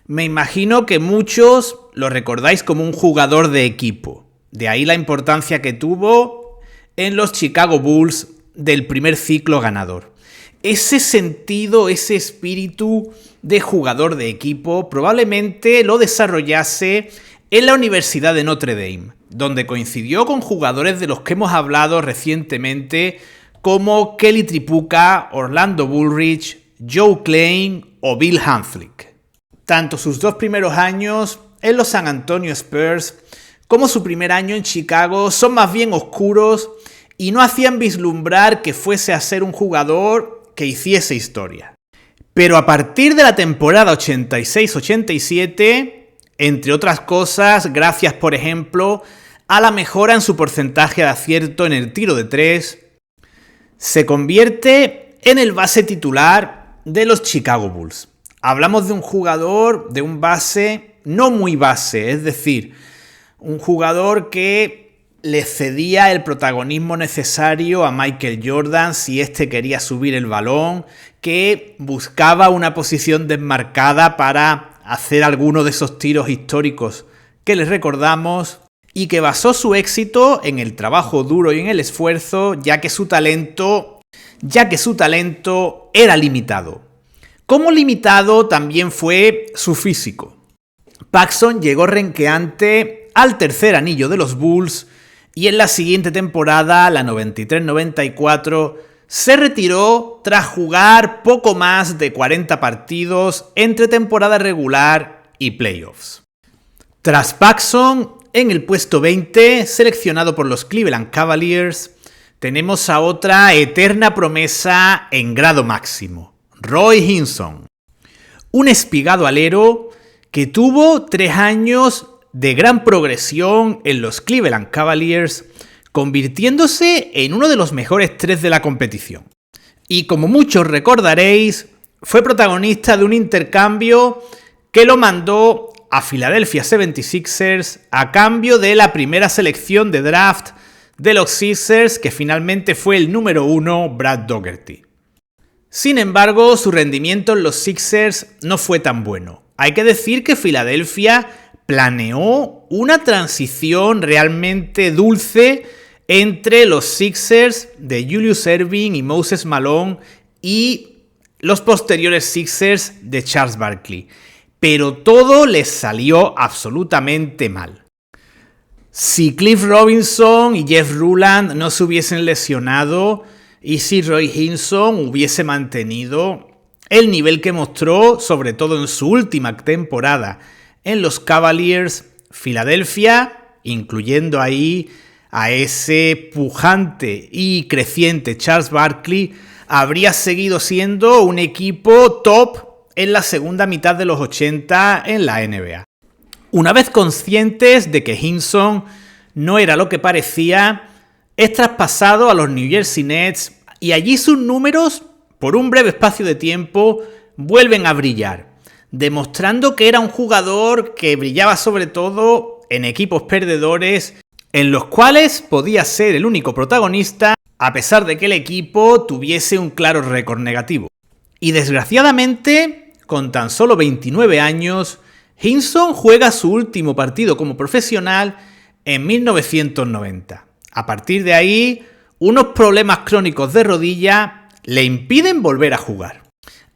Me imagino que muchos lo recordáis como un jugador de equipo. De ahí la importancia que tuvo en los Chicago Bulls del primer ciclo ganador. Ese sentido, ese espíritu de jugador de equipo probablemente lo desarrollase en la Universidad de Notre Dame, donde coincidió con jugadores de los que hemos hablado recientemente como Kelly Tripucka, Orlando Bullrich, Joe Klein o Bill Hanflick. Tanto sus 2 primeros años en los San Antonio Spurs como su primer año en Chicago son más bien oscuros y no hacían vislumbrar que fuese a ser un jugador que hiciese historia. Pero a partir de la temporada 86-87, entre otras cosas, gracias por ejemplo a la mejora en su porcentaje de acierto en el tiro de 3, se convierte en el base titular de los Chicago Bulls. Hablamos de un jugador, de un base no muy base, es decir, un jugador que le cedía el protagonismo necesario a Michael Jordan si éste quería subir el balón, que buscaba una posición desmarcada para hacer alguno de esos tiros históricos que les recordamos y que basó su éxito en el trabajo duro y en el esfuerzo, ya que su talento era limitado. Como limitado también fue su físico. Paxson llegó renqueante al tercer anillo de los Bulls y en la siguiente temporada, la 93-94, se retiró tras jugar poco más de 40 partidos entre temporada regular y playoffs. Tras Paxson, en el puesto 20, seleccionado por los Cleveland Cavaliers, tenemos a otra eterna promesa en grado máximo, Roy Hinson, un espigado alero que tuvo 3 años de gran progresión en los Cleveland Cavaliers, convirtiéndose en uno de los mejores 3 de la competición. Y como muchos recordaréis, fue protagonista de un intercambio que lo mandó a Philadelphia 76ers a cambio de la primera selección de draft de los Sixers, que finalmente fue el número 1, Brad Daugherty. Sin embargo, su rendimiento en los Sixers no fue tan bueno. Hay que decir que Filadelfia planeó una transición realmente dulce entre los Sixers de Julius Erving y Moses Malone y los posteriores Sixers de Charles Barkley. Pero todo les salió absolutamente mal. Si Cliff Robinson y Jeff Ruland no se hubiesen lesionado y si Roy Hinson hubiese mantenido el nivel que mostró, sobre todo en su última temporada en los Cavaliers, Filadelfia, incluyendo ahí a ese pujante y creciente Charles Barkley, habría seguido siendo un equipo top en la segunda mitad de los 80 en la NBA. Una vez conscientes de que Hinson no era lo que parecía, es traspasado a los New Jersey Nets y allí sus números, por un breve espacio de tiempo, vuelven a brillar, demostrando que era un jugador que brillaba sobre todo en equipos perdedores, en los cuales podía ser el único protagonista, a pesar de que el equipo tuviese un claro récord negativo. Y desgraciadamente, con tan solo 29 años, Hinson juega su último partido como profesional en 1990. A partir de ahí, unos problemas crónicos de rodilla le impiden volver a jugar.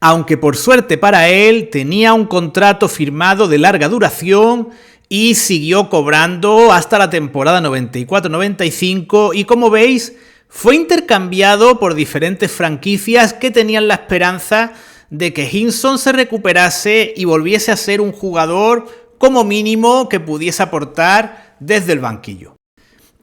Aunque por suerte para él tenía un contrato firmado de larga duración y siguió cobrando hasta la temporada 94-95 y como veis fue intercambiado por diferentes franquicias que tenían la esperanza de que Hinson se recuperase y volviese a ser un jugador como mínimo que pudiese aportar desde el banquillo.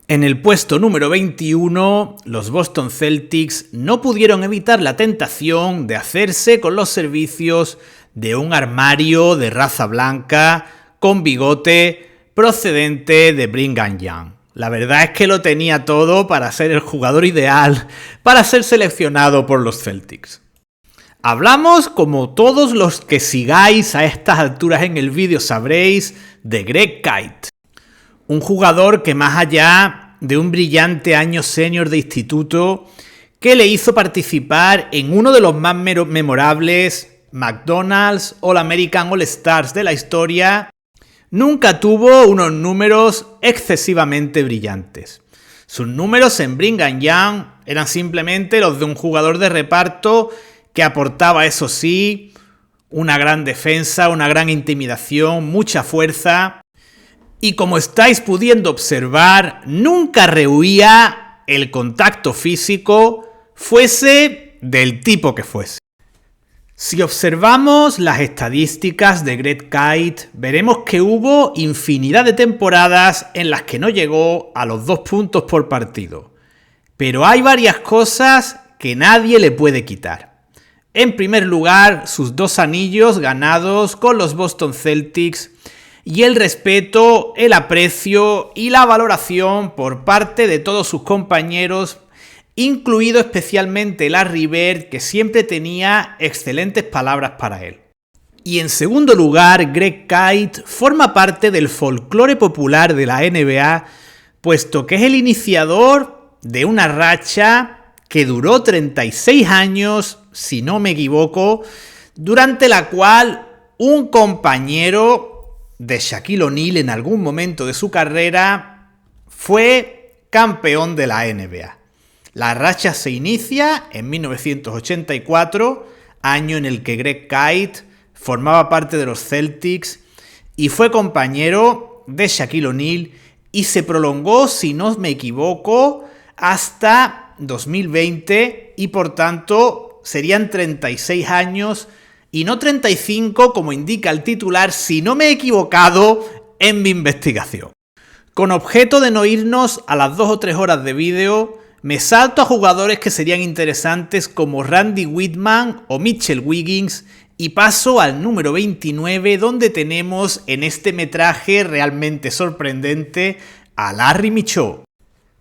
En el puesto número 21, los Boston Celtics no pudieron evitar la tentación de hacerse con los servicios de un armario de raza blanca con bigote procedente de Brigham Young. La verdad es que lo tenía todo para ser el jugador ideal para ser seleccionado por los Celtics. Hablamos, como todos los que sigáis a estas alturas en el vídeo sabréis, de Greg Kite. Un jugador que más allá de un brillante año senior de instituto que le hizo participar en uno de los más memorables McDonald's All-American All-Stars de la historia, nunca tuvo unos números excesivamente brillantes. Sus números en Brigham Young eran simplemente los de un jugador de reparto que aportaba, eso sí, una gran defensa, una gran intimidación, mucha fuerza y, como estáis pudiendo observar, nunca rehuía el contacto físico, fuese del tipo que fuese. Si observamos las estadísticas de Greg Kite, veremos que hubo infinidad de temporadas en las que no llegó a los 2 puntos por partido. Pero hay varias cosas que nadie le puede quitar. En primer lugar, sus 2 anillos ganados con los Boston Celtics y el respeto, el aprecio y la valoración por parte de todos sus compañeros, incluido especialmente Larry Bird, que siempre tenía excelentes palabras para él. Y en segundo lugar, Greg Kite forma parte del folclore popular de la NBA, puesto que es el iniciador de una racha que duró 36 años, si no me equivoco, durante la cual un compañero de Shaquille O'Neal en algún momento de su carrera fue campeón de la NBA. La racha se inicia en 1984, año en el que Greg Kite formaba parte de los Celtics y fue compañero de Shaquille O'Neal y se prolongó, si no me equivoco, hasta 2020 y por tanto serían 36 años y no 35 como indica el titular, si no me he equivocado en mi investigación. Con objeto de no irnos a las 2 o 3 horas de vídeo, me salto a jugadores que serían interesantes como Randy Whitman o Mitchell Wiggins y paso al número 29, donde tenemos en este metraje realmente sorprendente a Larry Micheaux.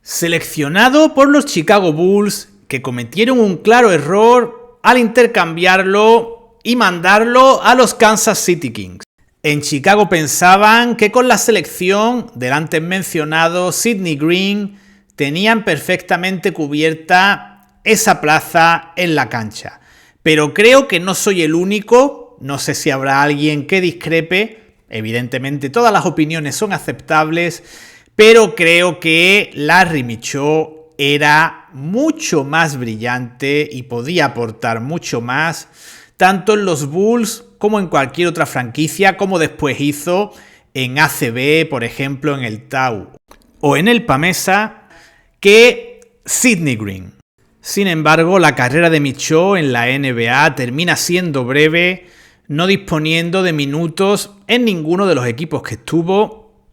Seleccionado por los Chicago Bulls, que cometieron un claro error al intercambiarlo y mandarlo a los Kansas City Kings. En Chicago pensaban que con la selección del antes mencionado Sidney Green tenían perfectamente cubierta esa plaza en la cancha. Pero creo que no soy el único, no sé si habrá alguien que discrepe, evidentemente todas las opiniones son aceptables, pero creo que Larry Micheaux era mucho más brillante y podía aportar mucho más, tanto en los Bulls como en cualquier otra franquicia, como después hizo en ACB, por ejemplo en el Tau o en el Pamesa, que Sidney Green. Sin embargo, la carrera de Micheaux en la NBA termina siendo breve, no disponiendo de minutos en ninguno de los equipos que estuvo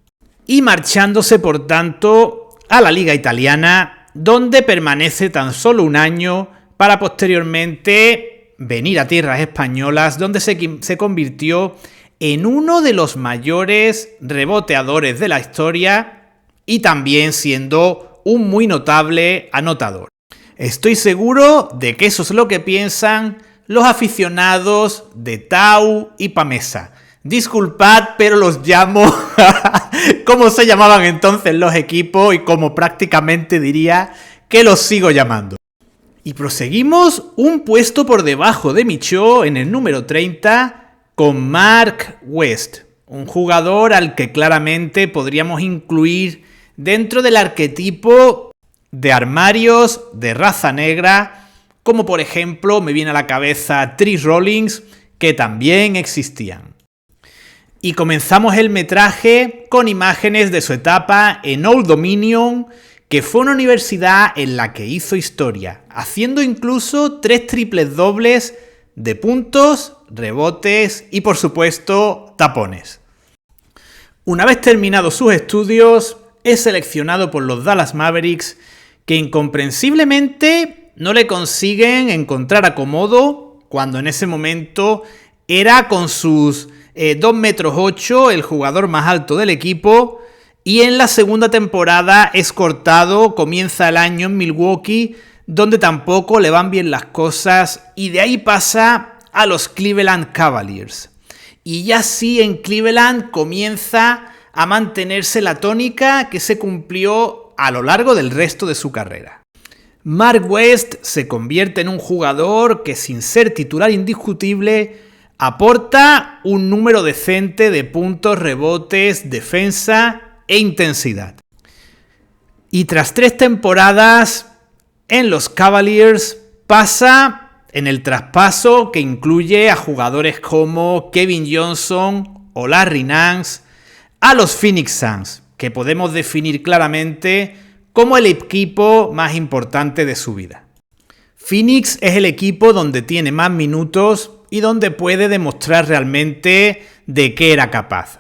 y marchándose por tanto a la Liga Italiana, donde permanece tan solo un año para posteriormente venir a tierras españolas, donde se convirtió en uno de los mayores reboteadores de la historia y también siendo un muy notable anotador. Estoy seguro de que eso es lo que piensan los aficionados de Tau y Pamesa. Disculpad, pero los llamo como se llamaban entonces los equipos y como prácticamente diría que los sigo llamando. Y proseguimos un puesto por debajo de Micheaux en el número 30 con Mark West, un jugador al que claramente podríamos incluir dentro del arquetipo de armarios de raza negra, como por ejemplo me viene a la cabeza Trish Rollins, que también existían. Y comenzamos el metraje con imágenes de su etapa en Old Dominion, que fue una universidad en la que hizo historia, haciendo incluso 3 triples dobles de puntos, rebotes y por supuesto tapones. Una vez terminados sus estudios, es seleccionado por los Dallas Mavericks, que incomprensiblemente no le consiguen encontrar acomodo cuando en ese momento era con sus 2,8 metros el jugador más alto del equipo, y en la segunda temporada es cortado, comienza el año en Milwaukee, donde tampoco le van bien las cosas, y de ahí pasa a los Cleveland Cavaliers. Y ya sí, en Cleveland comienza a mantenerse la tónica que se cumplió a lo largo del resto de su carrera. Mark West se convierte en un jugador que, sin ser titular indiscutible, aporta un número decente de puntos, rebotes, defensa e intensidad. Y tras 3 temporadas en los Cavaliers, pasa en el traspaso que incluye a jugadores como Kevin Johnson o Larry Nance a los Phoenix Suns, que podemos definir claramente como el equipo más importante de su vida. Phoenix es el equipo donde tiene más minutos y donde puede demostrar realmente de qué era capaz.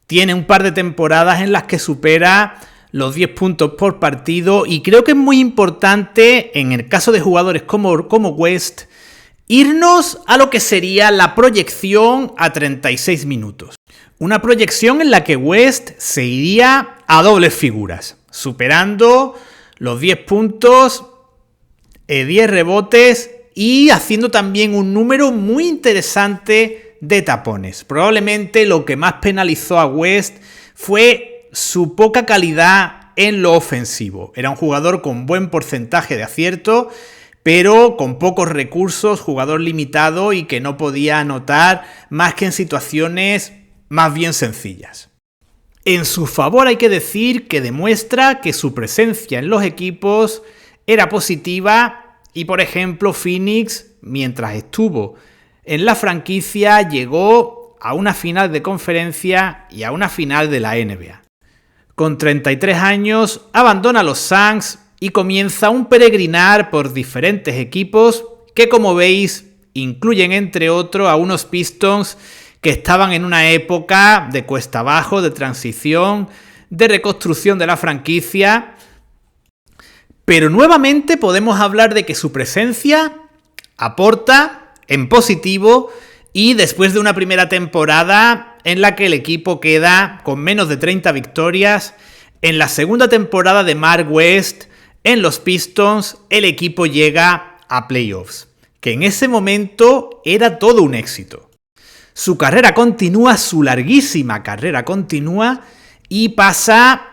Tiene un par de temporadas en las que supera los 10 puntos por partido y creo que es muy importante en el caso de jugadores como West irnos a lo que sería la proyección a 36 minutos. Una proyección en la que West se iría a dobles figuras, superando los 10 puntos, 10 rebotes y haciendo también un número muy interesante de tapones. Probablemente lo que más penalizó a West fue su poca calidad en lo ofensivo. Era un jugador con buen porcentaje de acierto, pero con pocos recursos, jugador limitado y que no podía anotar más que en situaciones más bien sencillas. En su favor hay que decir que demuestra que su presencia en los equipos era positiva y, por ejemplo, Phoenix, mientras estuvo en la franquicia, llegó a una final de conferencia y a una final de la NBA. Con 33 años, abandona los Suns y comienza un peregrinar por diferentes equipos que, como veis, incluyen entre otros a unos Pistons que estaban en una época de cuesta abajo, de transición, de reconstrucción de la franquicia. Pero nuevamente podemos hablar de que su presencia aporta en positivo y después de una primera temporada en la que el equipo queda con menos de 30 victorias, en la segunda temporada de Mark West en los Pistons el equipo llega a playoffs, que en ese momento era todo un éxito. Su carrera continúa, su larguísima carrera continúa y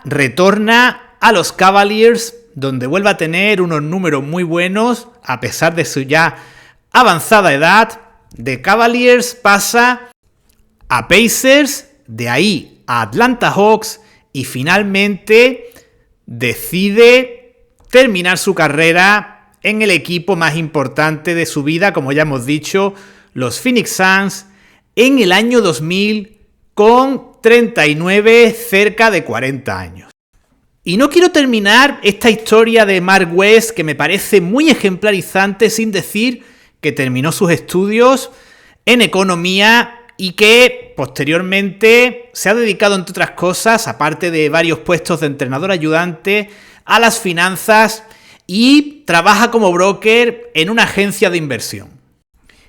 retorna a los Cavaliers, donde vuelve a tener unos números muy buenos a pesar de su ya avanzada edad. De Cavaliers pasa a Pacers, de ahí a Atlanta Hawks y finalmente decide terminar su carrera en el equipo más importante de su vida, como ya hemos dicho, los Phoenix Suns, en el año 2000 con 39, cerca de 40 años. Y no quiero terminar esta historia de Mark West, que me parece muy ejemplarizante, sin decir que terminó sus estudios en economía y que posteriormente se ha dedicado, entre otras cosas, aparte de varios puestos de entrenador ayudante, a las finanzas y trabaja como broker en una agencia de inversión.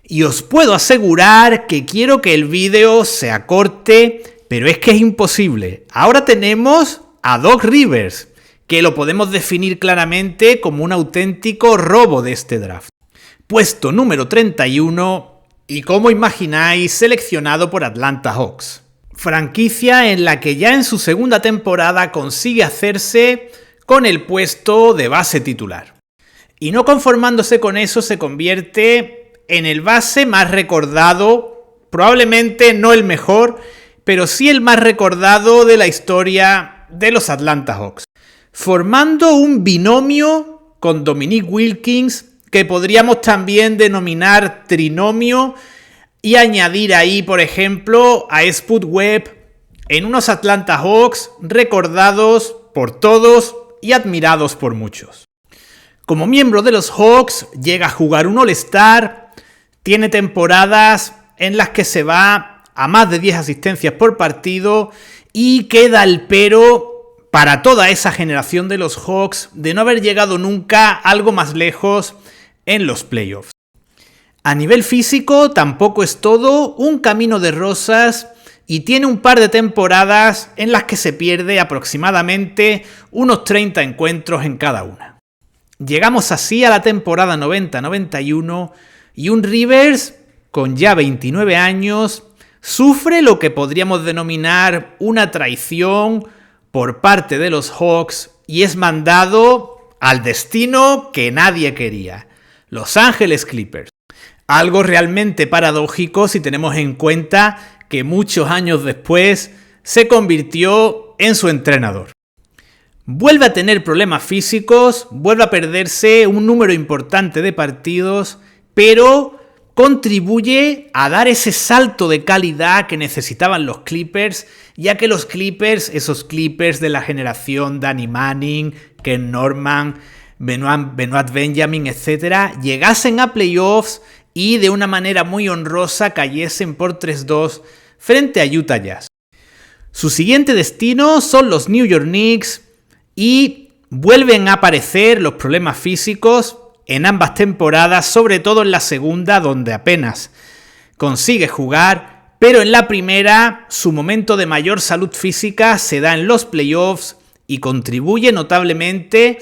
Y os puedo asegurar que quiero que el vídeo se acorte, pero es que es imposible. Ahora tenemos a Doc Rivers, que lo podemos definir claramente como un auténtico robo de este draft. Puesto número 31 y, como imagináis, seleccionado por Atlanta Hawks. Franquicia en la que ya en su segunda temporada consigue hacerse con el puesto de base titular. Y no conformándose con eso, se convierte en el base más recordado, probablemente no el mejor, pero sí el más recordado de la historia de los Atlanta Hawks. Formando un binomio con Dominique Wilkins, que podríamos también denominar trinomio, y añadir ahí, por ejemplo, a Spud Webb, en unos Atlanta Hawks recordados por todos y admirados por muchos. Como miembro de los Hawks, llega a jugar un All-Star, tiene temporadas en las que se va a más de 10 asistencias por partido y queda el pero para toda esa generación de los Hawks de no haber llegado nunca algo más lejos en los playoffs. A nivel físico tampoco es todo un camino de rosas y tiene un par de temporadas en las que se pierde aproximadamente unos 30 encuentros en cada una. Llegamos así a la temporada 90-91 y un Rivers con ya 29 años sufre lo que podríamos denominar una traición por parte de los Hawks y es mandado al destino que nadie quería, Los Ángeles Clippers. Algo realmente paradójico si tenemos en cuenta que muchos años después se convirtió en su entrenador. Vuelve a tener problemas físicos, vuelve a perderse un número importante de partidos, pero contribuye a dar ese salto de calidad que necesitaban los Clippers, ya que los Clippers, esos Clippers de la generación Danny Manning, Ken Norman, Benoit Benjamin, etc., llegasen a playoffs y de una manera muy honrosa cayesen por 3-2 frente a Utah Jazz. Su siguiente destino son los New York Knicks y vuelven a aparecer los problemas físicos en ambas temporadas, sobre todo en la segunda, donde apenas consigue jugar, pero en la primera su momento de mayor salud física se da en los playoffs y contribuye notablemente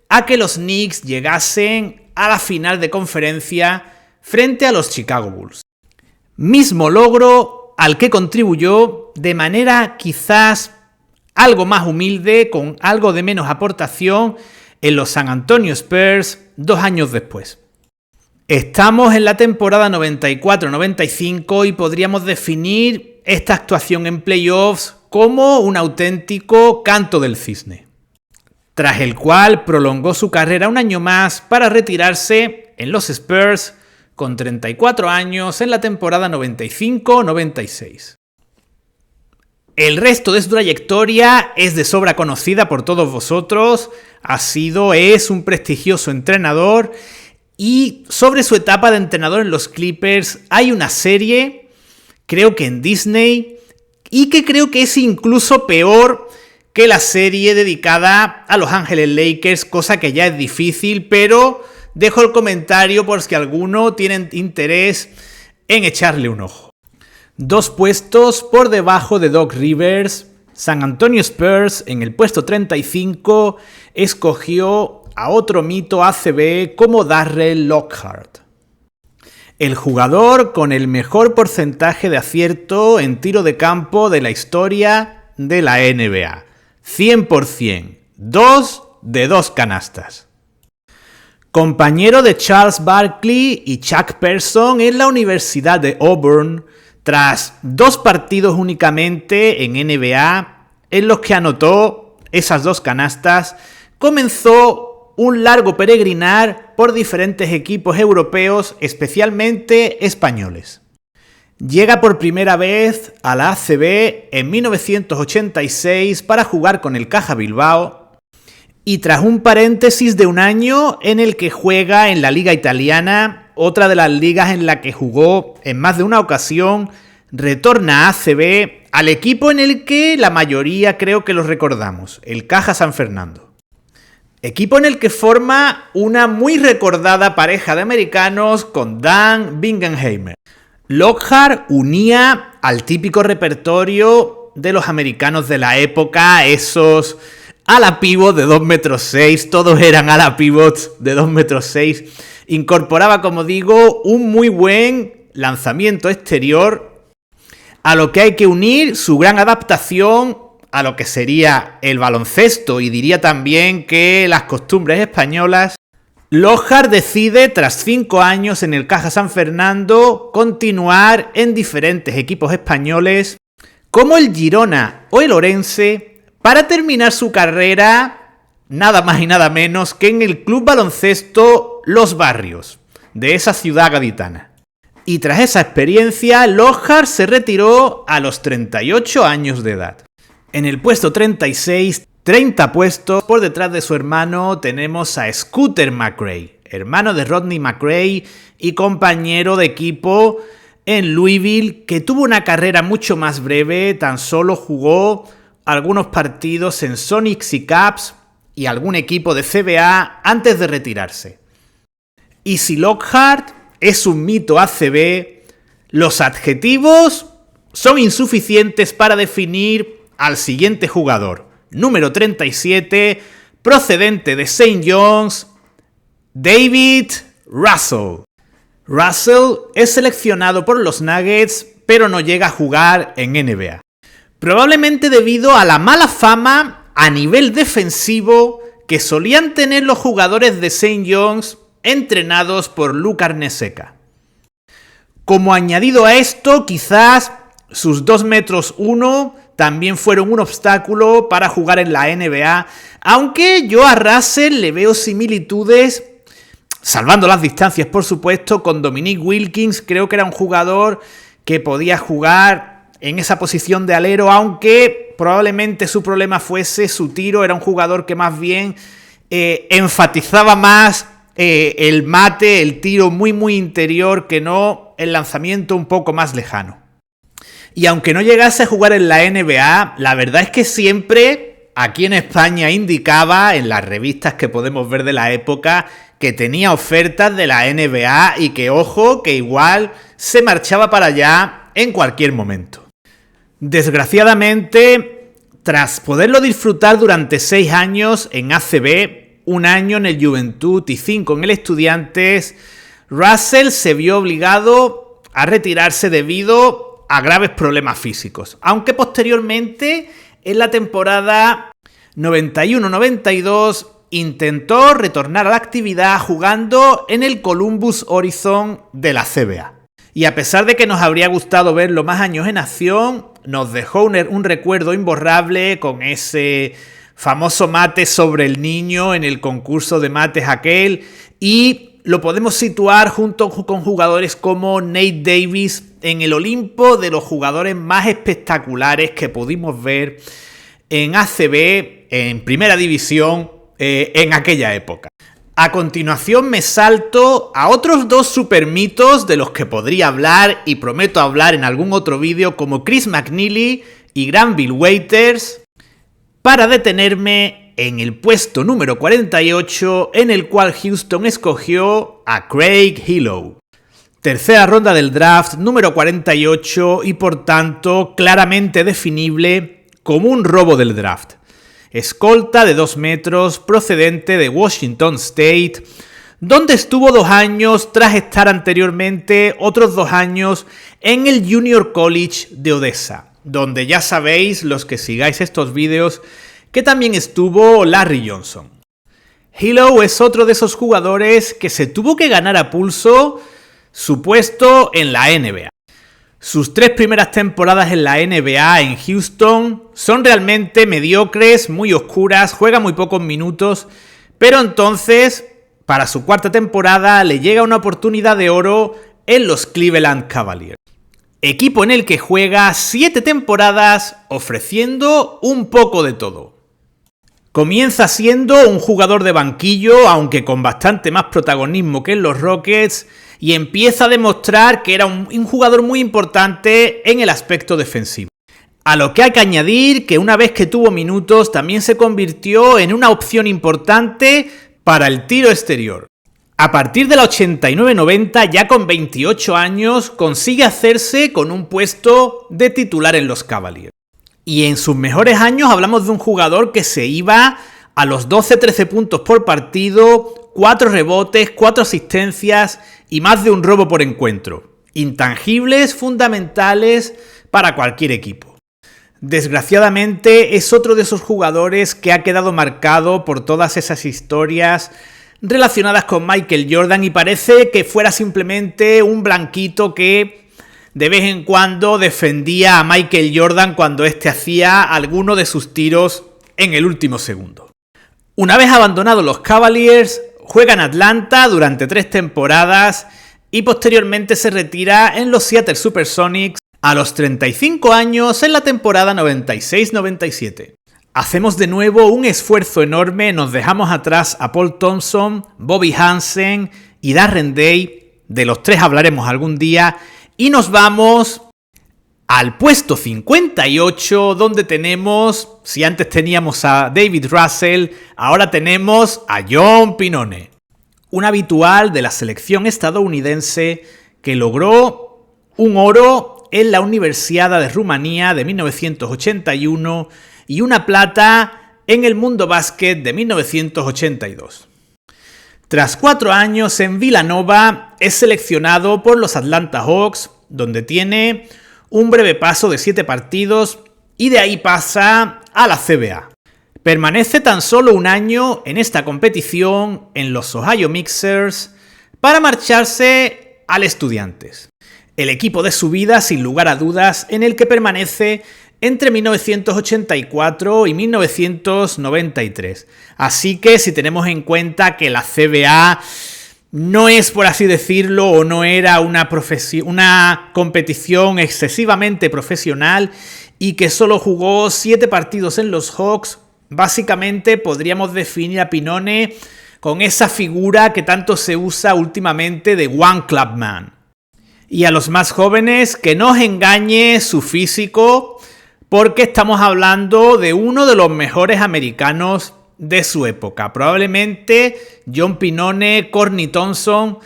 a que los Knicks llegasen a la final de conferencia frente a los Chicago Bulls. Mismo logro al que contribuyó de manera quizás algo más humilde, con algo de menos aportación, en los San Antonio Spurs 2 años después. Estamos en la temporada 94-95 y podríamos definir esta actuación en playoffs como un auténtico canto del cisne, tras el cual prolongó su carrera un año más para retirarse en los Spurs con 34 años en la temporada 95-96. El resto de su trayectoria es de sobra conocida por todos vosotros. Es un prestigioso entrenador, y sobre su etapa de entrenador en los Clippers hay una serie, creo que en Disney, y que creo que es incluso peor que la serie dedicada a Los Ángeles Lakers, cosa que ya es difícil, pero dejo el comentario por si alguno tiene interés en echarle un ojo. 2 puestos por debajo de Doc Rivers, San Antonio Spurs en el puesto 35 escogió a otro mito ACB como Darrell Lockhart, el jugador con el mejor porcentaje de acierto en tiro de campo de la historia de la NBA. 100%, 2 de 2 canastas. Compañero de Charles Barkley y Chuck Person en la Universidad de Auburn, tras 2 partidos únicamente en NBA en los que anotó esas 2 canastas, comenzó un largo peregrinar por diferentes equipos europeos, especialmente españoles. Llega por primera vez a la ACB en 1986 para jugar con el Caja Bilbao, y tras un paréntesis de un año en el que juega en la Liga Italiana, otra de las ligas en la que jugó en más de una ocasión, retorna a ACB, al equipo en el que la mayoría creo que los recordamos, el Caja San Fernando. Equipo en el que forma una muy recordada pareja de americanos con Dan Bingenheimer. Lockhart unía al típico repertorio de los americanos de la época, esos ala pivot de 2,6 metros, todos eran ala pivots de 2,6 metros. Incorporaba, como digo, un muy buen lanzamiento exterior, a lo que hay que unir su gran adaptación a lo que sería el baloncesto, y diría también que las costumbres españolas. Lockhart decide, tras 5 años en el Caja San Fernando, continuar en diferentes equipos españoles como el Girona o el Orense, para terminar su carrera nada más y nada menos que en el Club Baloncesto Los Barrios, de esa ciudad gaditana. Y tras esa experiencia, Lockhart se retiró a los 38 años de edad. En el puesto 36, 30 puestos por detrás de su hermano, tenemos a Scooter McRae, hermano de Rodney McRae y compañero de equipo en Louisville, que tuvo una carrera mucho más breve, tan solo jugó algunos partidos en Sonics y Caps y algún equipo de CBA antes de retirarse. Y si Lockhart es un mito ACB, los adjetivos son insuficientes para definir al siguiente jugador. Número 37, procedente de St. John's, David Russell. Russell es seleccionado por los Nuggets, pero no llega a jugar en NBA. Probablemente debido a la mala fama a nivel defensivo que solían tener los jugadores de St. John's entrenados por Luca Arneseca. Como añadido a esto, quizás sus 2,1 metros también fueron un obstáculo para jugar en la NBA, aunque yo a Russell le veo similitudes, salvando las distancias por supuesto, con Dominique Wilkins. Creo que era un jugador que podía jugar en esa posición de alero, aunque probablemente su problema fuese su tiro. Era un jugador que más bien enfatizaba más el mate, el tiro muy interior, que no el lanzamiento un poco más lejano. Y aunque no llegase a jugar en la NBA, la verdad es que siempre aquí en España indicaba en las revistas que podemos ver de la época que tenía ofertas de la NBA y que, ojo, que igual se marchaba para allá en cualquier momento. Desgraciadamente, tras poderlo disfrutar durante 6 años en ACB, 1 año en el Juventud y 5 en el Estudiantes, Russell se vio obligado a retirarse debido a graves problemas físicos, aunque posteriormente en la temporada 91-92 intentó retornar a la actividad jugando en el Columbus Horizon de la CBA. Y a pesar de que nos habría gustado verlo más años en acción, nos dejó un recuerdo imborrable con ese famoso mate sobre el niño en el concurso de mates aquel, y lo podemos situar junto con jugadores como Nate Davis en el Olimpo de los jugadores más espectaculares que pudimos ver en ACB, en Primera División, en aquella época. A continuación me salto a otros 2 supermitos de los que podría hablar y prometo hablar en algún otro vídeo, como Chris McNeely y Grant Bill Waiters, para detenerme en el puesto número 48, en el cual Houston escogió a Craig Hillow. Tercera ronda del draft, número 48, y por tanto claramente definible como un robo del draft. Escolta de 2 metros, procedente de Washington State, donde estuvo 2 años tras estar anteriormente otros 2 años en el Junior College de Odessa, donde ya sabéis, los que sigáis estos vídeos, que también estuvo Larry Johnson. Hillow es otro de esos jugadores que se tuvo que ganar a pulso su puesto en la NBA. Sus 3 primeras temporadas en la NBA en Houston son realmente mediocres, muy oscuras, juega muy pocos minutos, pero entonces, para su 4ª temporada, le llega una oportunidad de oro en los Cleveland Cavaliers, equipo en el que juega 7 temporadas ofreciendo un poco de todo. Comienza siendo un jugador de banquillo, aunque con bastante más protagonismo que en los Rockets, y empieza a demostrar que era un jugador muy importante en el aspecto defensivo. A lo que hay que añadir que una vez que tuvo minutos también se convirtió en una opción importante para el tiro exterior. A partir de la 89-90, ya con 28 años, consigue hacerse con un puesto de titular en los Cavaliers. Y en sus mejores años hablamos de un jugador que se iba a los 12-13 puntos por partido, 4 rebotes, 4 asistencias y más de un robo por encuentro. Intangibles, fundamentales para cualquier equipo. Desgraciadamente es otro de esos jugadores que ha quedado marcado por todas esas historias relacionadas con Michael Jordan y parece que fuera simplemente un blanquito que de vez en cuando defendía a Michael Jordan cuando éste hacía alguno de sus tiros en el último segundo. Una vez abandonados los Cavaliers, juega en Atlanta durante 3 temporadas y posteriormente se retira en los Seattle Supersonics a los 35 años en la temporada 96-97. Hacemos de nuevo un esfuerzo enorme, nos dejamos atrás a Paul Thompson, Bobby Hansen y Darren Day, de los 3 hablaremos algún día, y nos vamos al puesto 58, donde tenemos, si antes teníamos a David Russell, ahora tenemos a John Pinone, un habitual de la selección estadounidense que logró un oro en la Universiada de Rumanía de 1981 y una plata en el Mundo Básquet de 1982. Tras 4 años en Villanova, es seleccionado por los Atlanta Hawks, donde tiene un breve paso de 7 partidos y de ahí pasa a la CBA. Permanece tan solo 1 año en esta competición en los Ohio Mixers para marcharse al Estudiantes, el equipo de su vida sin lugar a dudas, en el que permanece entre 1984 y 1993. Así que si tenemos en cuenta que la CBA no es, por así decirlo, o no era una competición excesivamente profesional y que solo jugó 7 partidos en los Hawks, básicamente podríamos definir a Pinone con esa figura que tanto se usa últimamente de One Club Man. Y a los más jóvenes, que no os engañe su físico, porque estamos hablando de uno de los mejores americanos de su época. Probablemente John Pinone, Courtney Thompson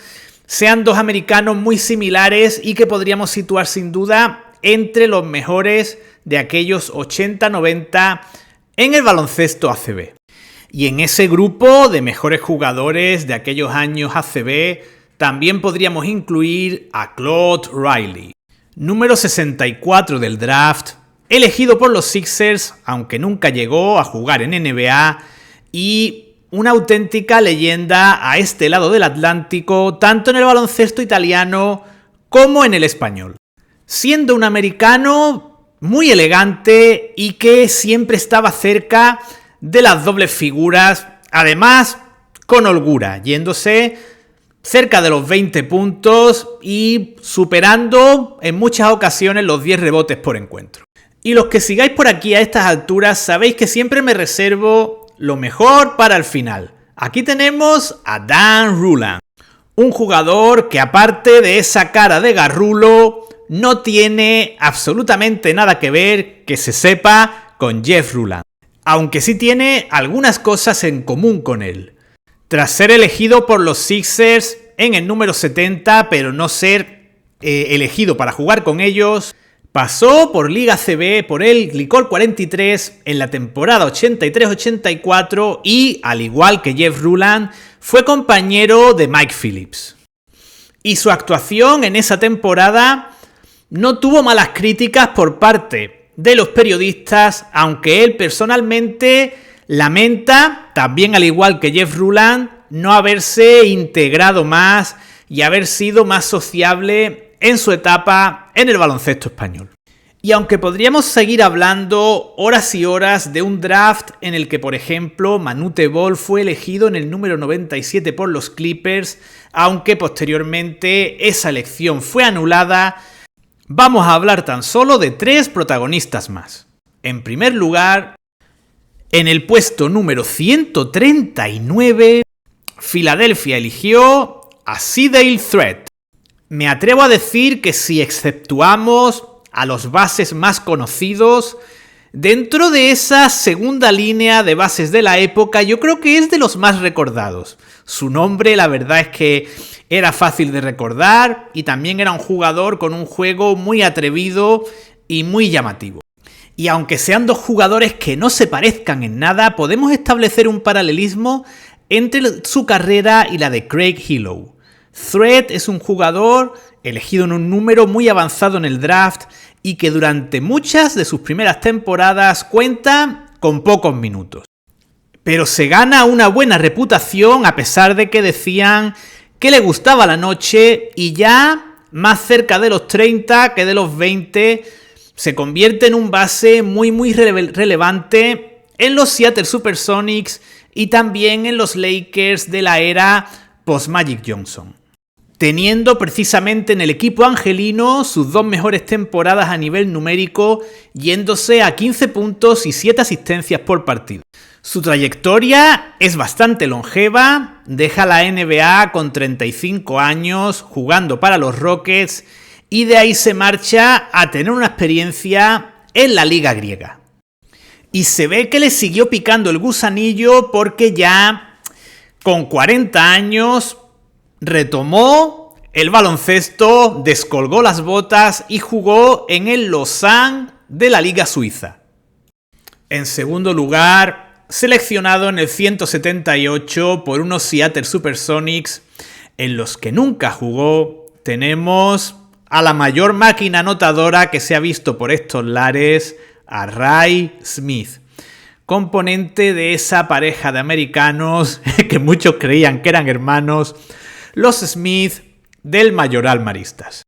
sean dos americanos muy similares y que podríamos situar sin duda entre los mejores de aquellos 80-90 en el baloncesto ACB. Y en ese grupo de mejores jugadores de aquellos años ACB también podríamos incluir a Claude Riley, número 64 del draft, elegido por los Sixers, aunque nunca llegó a jugar en NBA, y una auténtica leyenda a este lado del Atlántico, tanto en el baloncesto italiano como en el español. Siendo un americano muy elegante y que siempre estaba cerca de las dobles figuras, además con holgura, yéndose cerca de los 20 puntos y superando en muchas ocasiones los 10 rebotes por encuentro. Y los que sigáis por aquí a estas alturas sabéis que siempre me reservo lo mejor para el final. Aquí tenemos a Dan Ruland, un jugador que aparte de esa cara de garrulo no tiene absolutamente nada que ver, que se sepa, con Jeff Ruland, aunque sí tiene algunas cosas en común con él. Tras ser elegido por los Sixers en el número 70, pero no ser elegido para jugar con ellos, pasó por Liga CB por el Glicol 43 en la temporada 83-84 y, al igual que Jeff Ruland, fue compañero de Mike Phillips. Y su actuación en esa temporada no tuvo malas críticas por parte de los periodistas, aunque él personalmente lamenta, también al igual que Jeff Ruland, no haberse integrado más y haber sido más sociable en su etapa en el baloncesto español. Y aunque podríamos seguir hablando horas y horas de un draft en el que, por ejemplo, Manute Bol fue elegido en el número 97 por los Clippers, aunque posteriormente esa elección fue anulada, vamos a hablar tan solo de 3 protagonistas más. En primer lugar, en el puesto número 139, Filadelfia eligió a Sedale Threatt. Me atrevo a decir que si exceptuamos a los bases más conocidos, dentro de esa segunda línea de bases de la época, yo creo que es de los más recordados. Su nombre, la verdad es que era fácil de recordar y también era un jugador con un juego muy atrevido y muy llamativo. Y aunque sean dos jugadores que no se parezcan en nada, podemos establecer un paralelismo entre su carrera y la de Craig Hillow. Threatt es un jugador elegido en un número muy avanzado en el draft y que durante muchas de sus primeras temporadas cuenta con pocos minutos. Pero se gana una buena reputación a pesar de que decían que le gustaba la noche y ya más cerca de los 30 que de los 20 se convierte en un base muy relevante en los Seattle Supersonics y también en los Lakers de la era post-Magic Johnson, teniendo precisamente en el equipo angelino sus 2 mejores temporadas a nivel numérico, yéndose a 15 puntos y 7 asistencias por partido. Su trayectoria es bastante longeva, deja la NBA con 35 años jugando para los Rockets y de ahí se marcha a tener una experiencia en la liga griega. Y se ve que le siguió picando el gusanillo porque ya con 40 años retomó el baloncesto, descolgó las botas y jugó en el Lausanne de la Liga Suiza. En segundo lugar, seleccionado en el 178 por unos Seattle Supersonics en los que nunca jugó, tenemos a la mayor máquina anotadora que se ha visto por estos lares, a Ray Smith, componente de esa pareja de americanos que muchos creían que eran hermanos, los Smith del Mayoral Maristas.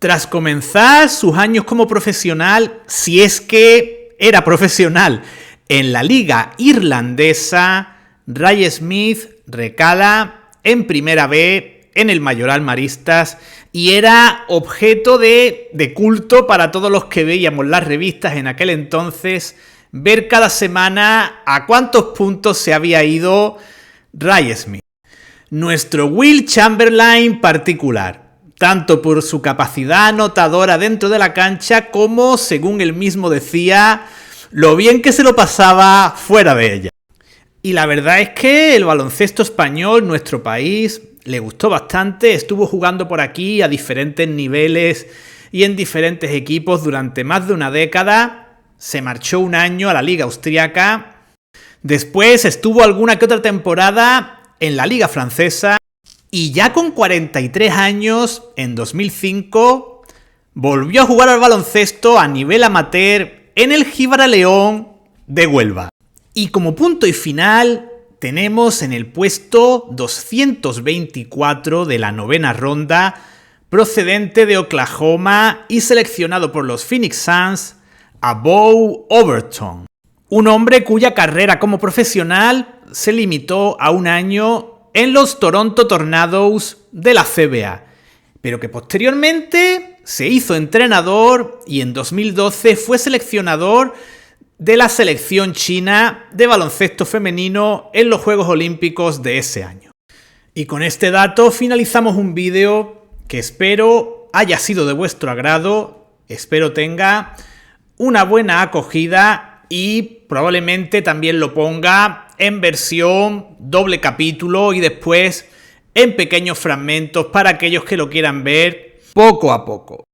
Tras comenzar sus años como profesional, si es que era profesional, en la liga irlandesa, Ray Smith recala en Primera B en el Mayoral Maristas y era objeto de culto para todos los que veíamos las revistas en aquel entonces, ver cada semana a cuántos puntos se había ido Ray Smith, nuestro Wilt Chamberlain particular, tanto por su capacidad anotadora dentro de la cancha como, según él mismo decía, lo bien que se lo pasaba fuera de ella. Y la verdad es que el baloncesto español, nuestro país, le gustó bastante, estuvo jugando por aquí a diferentes niveles y en diferentes equipos durante más de una década, se marchó un año a la liga austriaca, después estuvo alguna que otra temporada en la liga francesa y ya con 43 años, en 2005, volvió a jugar al baloncesto a nivel amateur en el Gibraleón de Huelva. Y como punto y final, tenemos en el puesto 224 de la novena ronda, procedente de Oklahoma y seleccionado por los Phoenix Suns, a Bo Overton. Un hombre cuya carrera como profesional se limitó a un año en los Toronto Tornadoes de la CBA, pero que posteriormente se hizo entrenador y en 2012 fue seleccionador de la selección china de baloncesto femenino en los Juegos Olímpicos de ese año. Y con este dato finalizamos un vídeo que espero haya sido de vuestro agrado, espero tenga una buena acogida y probablemente también lo ponga en versión doble capítulo y después en pequeños fragmentos para aquellos que lo quieran ver poco a poco.